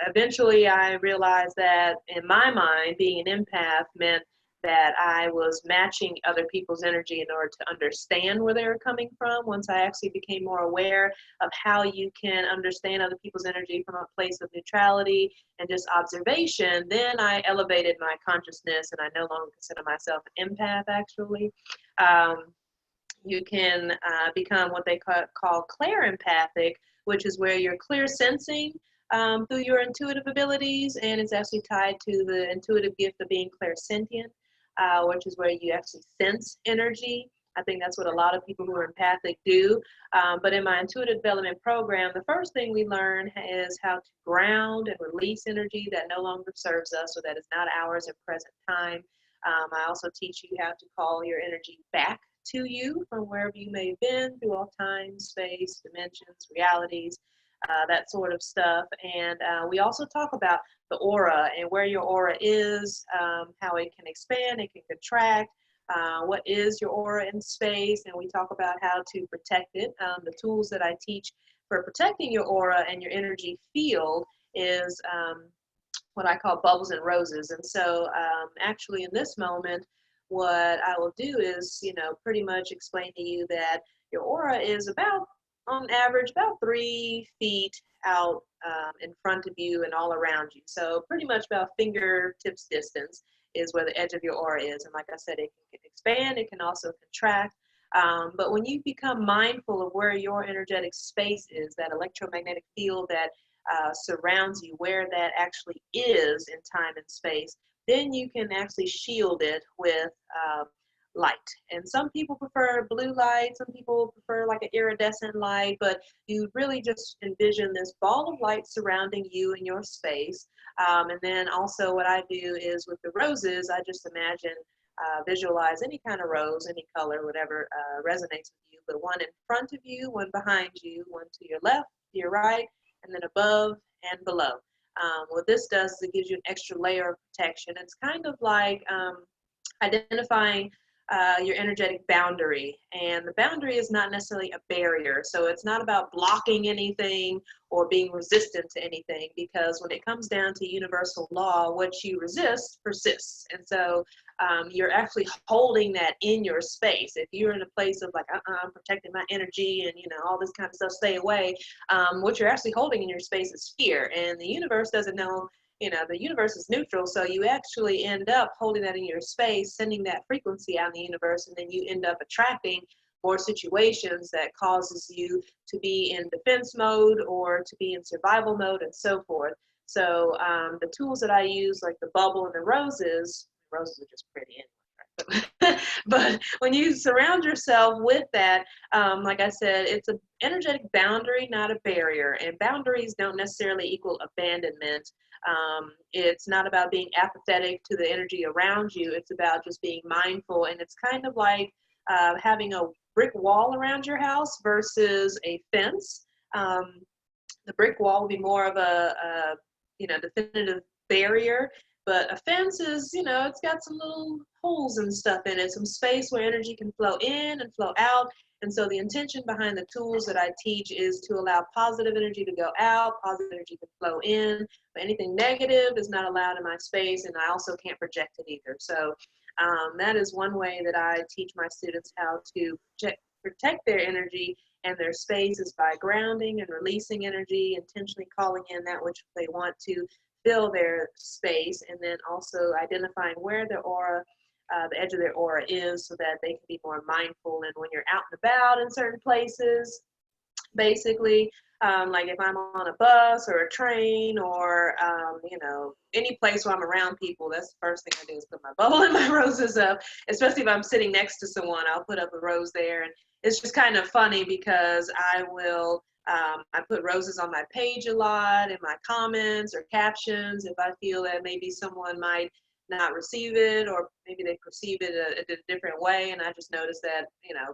eventually I realized that in my mind, being an empath meant that I was matching other people's energy in order to understand where they were coming from. Once I actually became more aware of how you can understand other people's energy from a place of neutrality and just observation, then I elevated my consciousness and I no longer consider myself an empath actually. You can become what they call clairempathic, which is where you're clear sensing through your intuitive abilities, and it's actually tied to the intuitive gift of being clairsentient, which is where you actually sense energy. I think that's what a lot of people who are empathic do. But in my intuitive development program, the first thing we learn is how to ground and release energy that no longer serves us or that is not ours in present time. I also teach you how to call your energy back to you from wherever you may have been through all time, space, dimensions, realities, that sort of stuff. And we also talk about the aura and where your aura is, how it can expand, it can contract, what is your aura in space, and we talk about how to protect it. The tools that I teach for protecting your aura and your energy field is what I call bubbles and roses. And so actually in this moment, what I will do is, pretty much explain to you that your aura is about, on average, about 3 feet out in front of you and all around you. So pretty much about fingertips distance is where the edge of your aura is. And like I said, it can expand, it can also contract. But when you become mindful of where your energetic space is, that electromagnetic field that surrounds you, where that actually is in time and space, then you can actually shield it with light. And some people prefer blue light, some people prefer like an iridescent light, but you really just envision this ball of light surrounding you in your space. And then also what I do is with the roses, I just imagine visualize any kind of rose, any color, whatever resonates with you, but one in front of you, one behind you, one to your left, to your right, and then above and below. What this does is it gives you an extra layer of protection. It's kind of like identifying your energetic boundary. And the boundary is not necessarily a barrier. So it's not about blocking anything or being resistant to anything, because when it comes down to universal law, what you resist persists. And so you're actually holding that in your space. If you're in a place of like, I'm protecting my energy and, all this kind of stuff, stay away, what you're actually holding in your space is fear. And the universe doesn't know. The universe is neutral, so you actually end up holding that in your space, sending that frequency out in the universe, and then you end up attracting more situations that causes you to be in defense mode or to be in survival mode and so forth. So the tools that I use, like the bubble and the roses are just pretty anyway, right? But when you surround yourself with that, like I said, it's an energetic boundary, not a barrier. And boundaries don't necessarily equal abandonment. It's not about being apathetic to the energy around you. It's about just being mindful. And it's kind of like having a brick wall around your house versus a fence. The brick wall will be more of a definitive barrier. But a fence is, it's got some little holes and stuff in it, some space where energy can flow in and flow out. And so the intention behind the tools that I teach is to allow positive energy to go out, positive energy to flow in, but anything negative is not allowed in my space, and I also can't project it either. So that is one way that I teach my students how to protect their energy and their space, is by grounding and releasing energy, intentionally calling in that which they want to fill their space, and then also identifying where the edge of their aura is, so that they can be more mindful. And when you're out and about in certain places, basically, like if I'm on a bus or a train or, any place where I'm around people, that's the first thing I do is put my bubble and my roses up, especially if I'm sitting next to someone, I'll put up a rose there. And it's just kind of funny because I put roses on my page a lot, in my comments or captions, if I feel that maybe someone might not receive it, or maybe they perceive it a different way. And I just noticed that,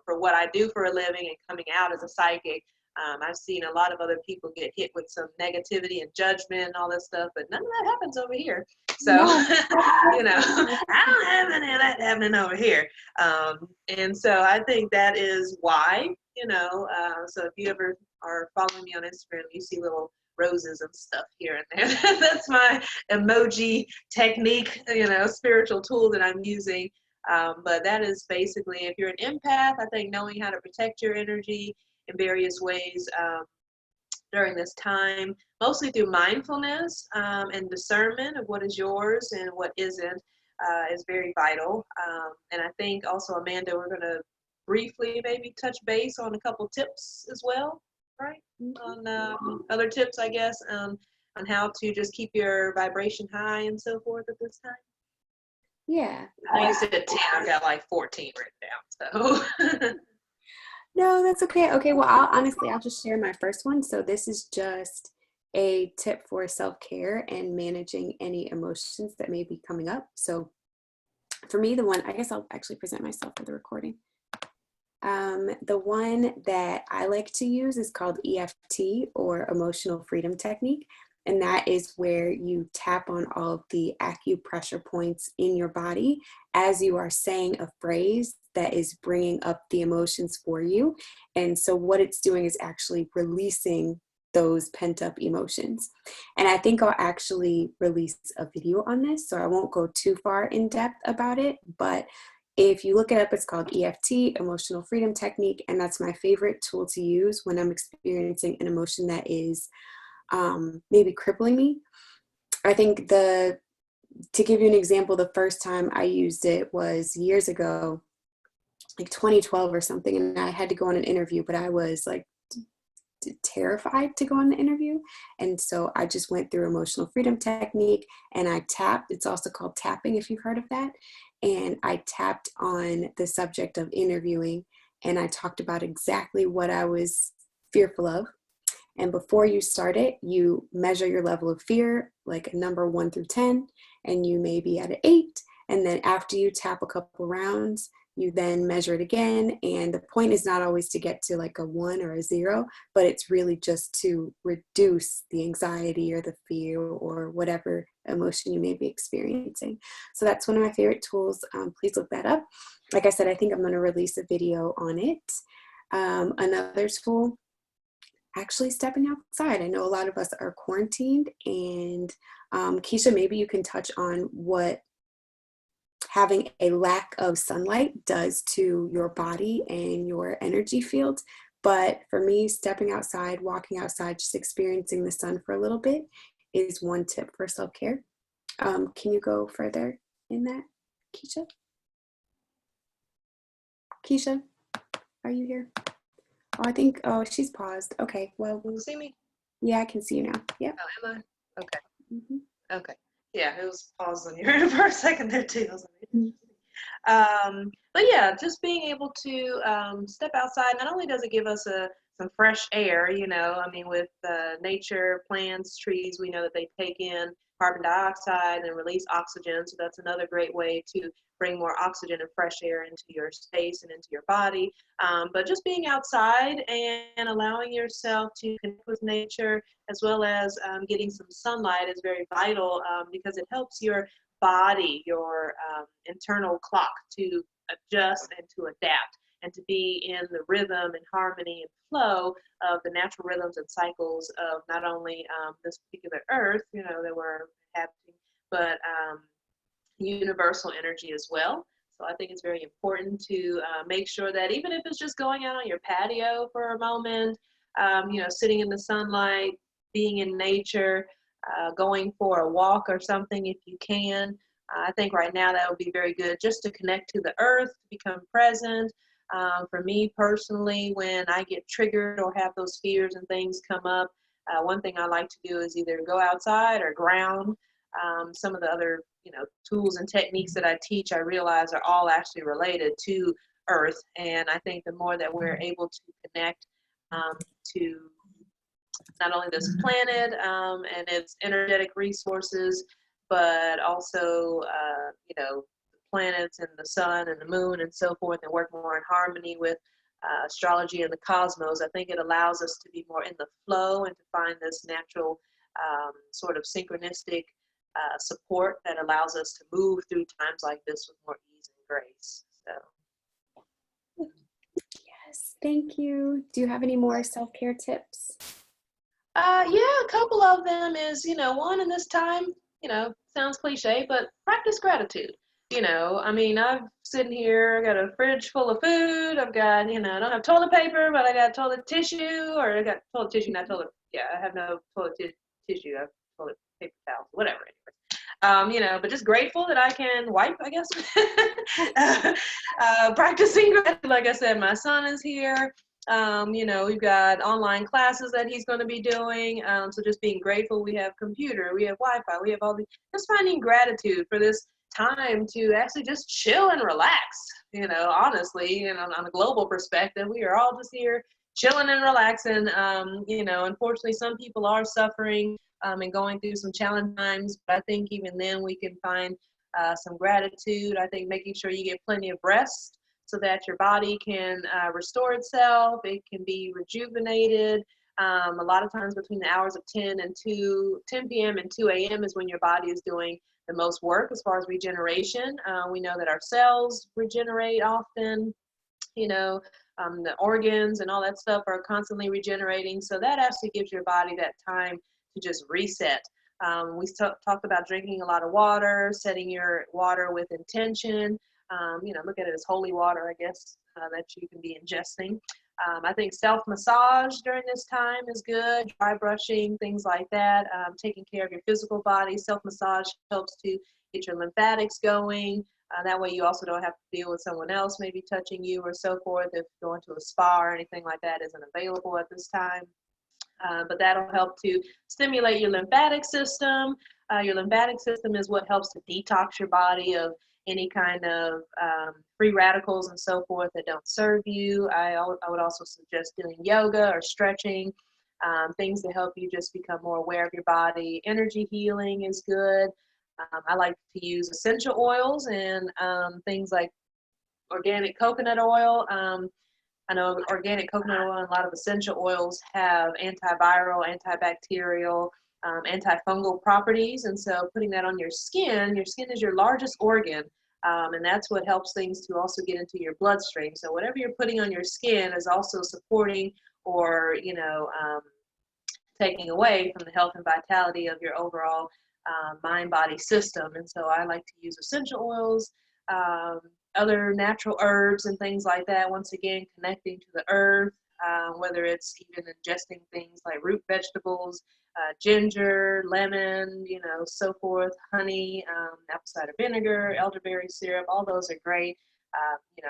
for what I do for a living and coming out as a psychic, I've seen a lot of other people get hit with some negativity and judgment and all this stuff, but none of that happens over here. So, I don't have any of that happening over here. And so I think that is why, so if you ever are following me on Instagram, you see little roses and stuff here and there. That's my emoji technique, spiritual tool that I'm using. But that is basically, if you're an empath, I think knowing how to protect your energy in various ways during this time, mostly through mindfulness and discernment of what is yours and what isn't, is very vital. And I think also, Amanda, we're going to briefly maybe touch base on a couple tips as well, right? On other tips, I guess, on how to just keep your vibration high and so forth at this time. Yeah. I know you said 10, I've got like 14 written down, so. No, that's okay. Okay, well, I'll just share my first one. So this is just a tip for self-care and managing any emotions that may be coming up. So for me, I guess I'll actually present myself for the recording. The one that I like to use is called EFT, or Emotional Freedom Technique. And that is where you tap on all of the acupressure points in your body as you are saying a phrase that is bringing up the emotions for you. And so what it's doing is actually releasing those pent up emotions. And I think I'll actually release a video on this, so I won't go too far in depth about it. But if you look it up, it's called EFT, Emotional Freedom Technique. And that's my favorite tool to use when I'm experiencing an emotion that is maybe crippling me. I think to give you an example, the first time I used it was years ago, like 2012 or something, and I had to go on an interview, but I was like terrified to go on the interview. And so I just went through Emotional Freedom Technique, and I tapped. It's also called tapping, if you've heard of that. And I tapped on the subject of interviewing, and I talked about exactly what I was fearful of. And before you start it, you measure your level of fear, like a number 1 through 10, and you may be at an 8. And then after you tap a couple rounds, you then measure it again. And the point is not always to get to like a 1 or a 0, but it's really just to reduce the anxiety or the fear or whatever emotion you may be experiencing. So that's one of my favorite tools. Please look that up. Like I said, I think I'm going to release a video on it. Another tool, actually stepping outside. I know a lot of us are quarantined, and Kisha, maybe you can touch on what having a lack of sunlight does to your body and your energy field. But for me, stepping outside, walking outside, just experiencing the sun for a little bit is one tip for self-care. Can you go further in that, Kisha? Kisha, are you here? Oh, I think, oh, she's paused. Okay, well. Can you see me? Yeah, I can see you now. Yep. Oh, am I? Okay. Mm-hmm. Okay. Yeah, it was paused on your end for a second there too. I was like, but yeah, just being able to step outside, not only does it give us some fresh air, you know, I mean, with nature, plants, trees, we know that they take in carbon dioxide and release oxygen. So that's another great way to bring more oxygen and fresh air into your space and into your body. But just being outside and allowing yourself to connect with nature, as well as getting some sunlight, is very vital because it helps your body, your internal clock to adjust and to adapt and to be in the rhythm and harmony and flow of the natural rhythms and cycles of not only this particular earth, you know, that we're inhabiting, but universal energy as well. So I think it's very important to make sure that even if it's just going out on your patio for a moment, you know, sitting in the sunlight, being in nature, going for a walk or something if you can. I think right now that would be very good just to connect to the earth, to become present. For me personally, when I get triggered or have those fears and things come up, one thing I like to do is either go outside or ground. Some of the other, you know, tools and techniques that I teach, I realize are all actually related to earth. And I think the more that we're able to connect to not only this planet and its energetic resources, but also, you know, the planets and the sun and the moon and so forth, and work more in harmony with astrology and the cosmos. I think it allows us to be more in the flow and to find this natural sort of synchronistic support that allows us to move through times like this with more ease and grace. So. Yes, thank you. Do you have any more self-care tips? Yeah, a couple of them is, you know, one in this time, you know, sounds cliche, but practice gratitude. You know, I mean, I'm sitting here, I got a fridge full of food, I've got, you know, I don't have toilet paper, but I got toilet tissue, or I got toilet tissue, not toilet, yeah, I have no toilet tissue, I have toilet paper towels, whatever, anyway. You know, but just grateful that I can wipe, I guess. Practicing gratitude, like I said, my son is here. You know, we've got online classes that he's going to be doing. So just being grateful, we have computer, we have Wi-Fi, we have all these, just finding gratitude for this time to actually just chill and relax. You know, honestly, and on a global perspective, we are all just here chilling and relaxing. You know, unfortunately, some people are suffering and going through some challenging times, but I think even then we can find some gratitude. I think making sure you get plenty of rest, so that your body can restore itself. It can be rejuvenated. A lot of times between the hours of 10 p.m. and 2 a.m. is when your body is doing the most work as far as regeneration. We know that our cells regenerate often, you know, the organs and all that stuff are constantly regenerating. So that actually gives your body that time to just reset. We talked about drinking a lot of water, setting your water with intention. You know, look at it as holy water, I guess, that you can be ingesting. I think self-massage during this time is good, dry brushing, things like that, taking care of your physical body. Self-massage helps to get your lymphatics going. That way you also don't have to deal with someone else maybe touching you or so forth if going to a spa or anything like that isn't available at this time. But that'll help to stimulate your lymphatic system. Your lymphatic system is what helps to detox your body of any kind of free radicals and so forth that don't serve you. I would also suggest doing yoga or stretching, things to help you just become more aware of your body. Energy healing is good. I like to use essential oils and things like organic coconut oil. I know organic coconut oil and a lot of essential oils have antiviral, antibacterial, antifungal properties. And so putting that on your skin is your largest organ. And that's what helps things to also get into your bloodstream. So whatever you're putting on your skin is also supporting or, taking away from the health and vitality of your overall mind-body system. And so I like to use essential oils, other natural herbs and things like that. Once again, connecting to the earth, whether it's even ingesting things like root vegetables, ginger, lemon, so forth, honey, apple cider vinegar, elderberry syrup, all those are great.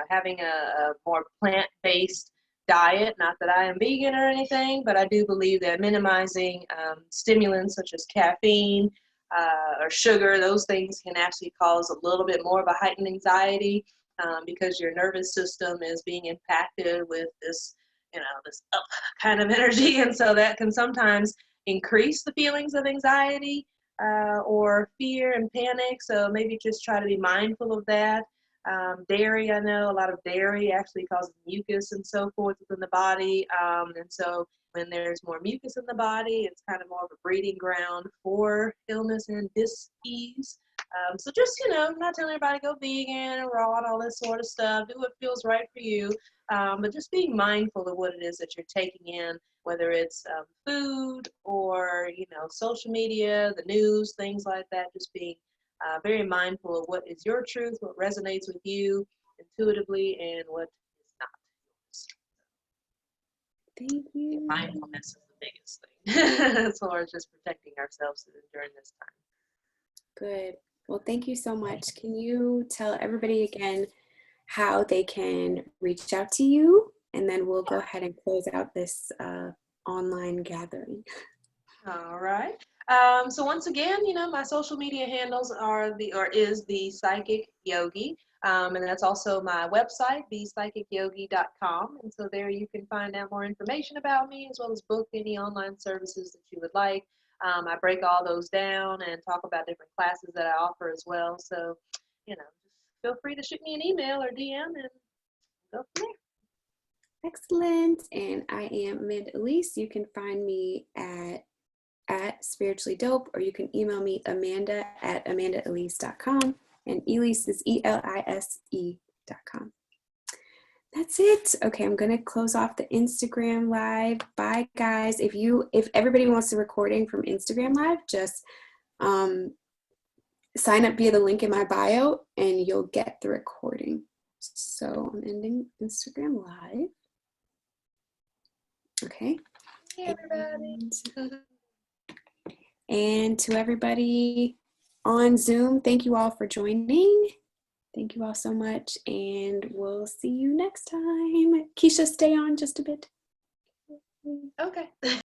Having a more plant-based diet, not that I am vegan or anything, but I do believe that minimizing stimulants such as caffeine or sugar, those things can actually cause a little bit more of a heightened anxiety because your nervous system is being impacted with this, this up kind of energy. And so that can sometimes increase the feelings of anxiety or fear and panic. So maybe just try to be mindful of that. Dairy, I know a lot of dairy actually causes mucus and so forth within the body. And so when there's more mucus in the body, it's kind of more of a breeding ground for illness and dis-ease. So just, I'm not telling everybody go vegan or raw and all this sort of stuff. Do what feels right for you. But just being mindful of what it is that you're taking in, whether it's food or, social media, the news, things like that, just being very mindful of what is your truth, what resonates with you intuitively, and what is not yours. Thank you. Mindfulness is the biggest thing as far as just protecting ourselves during this time. Good. Well, thank you so much. Can you tell everybody again how they can reach out to you? And then we'll go ahead and close out this online gathering. All right. So once again, my social media handles is the Psycic Yogi. And that's also my website, thepsychicyogi.com. And so there you can find out more information about me as well as book any online services that you would like. I break all those down and talk about different classes that I offer as well. So, just feel free to shoot me an email or DM and go from there. Excellent. And I am Amanda Elise. You can find me at Spiritually Dope, or you can email me amanda@amandaelise.com, and Elise is ELISE.com. That's it. Okay, I'm gonna close off the Instagram live. Bye guys. If everybody wants the recording from Instagram live, just sign up via the link in my bio and you'll get the recording. So I'm ending Instagram live. Okay. Hey everybody. And to everybody on Zoom, thank you all for joining. Thank you all so much, and we'll see you next time. Kisha, stay on just a bit. Okay.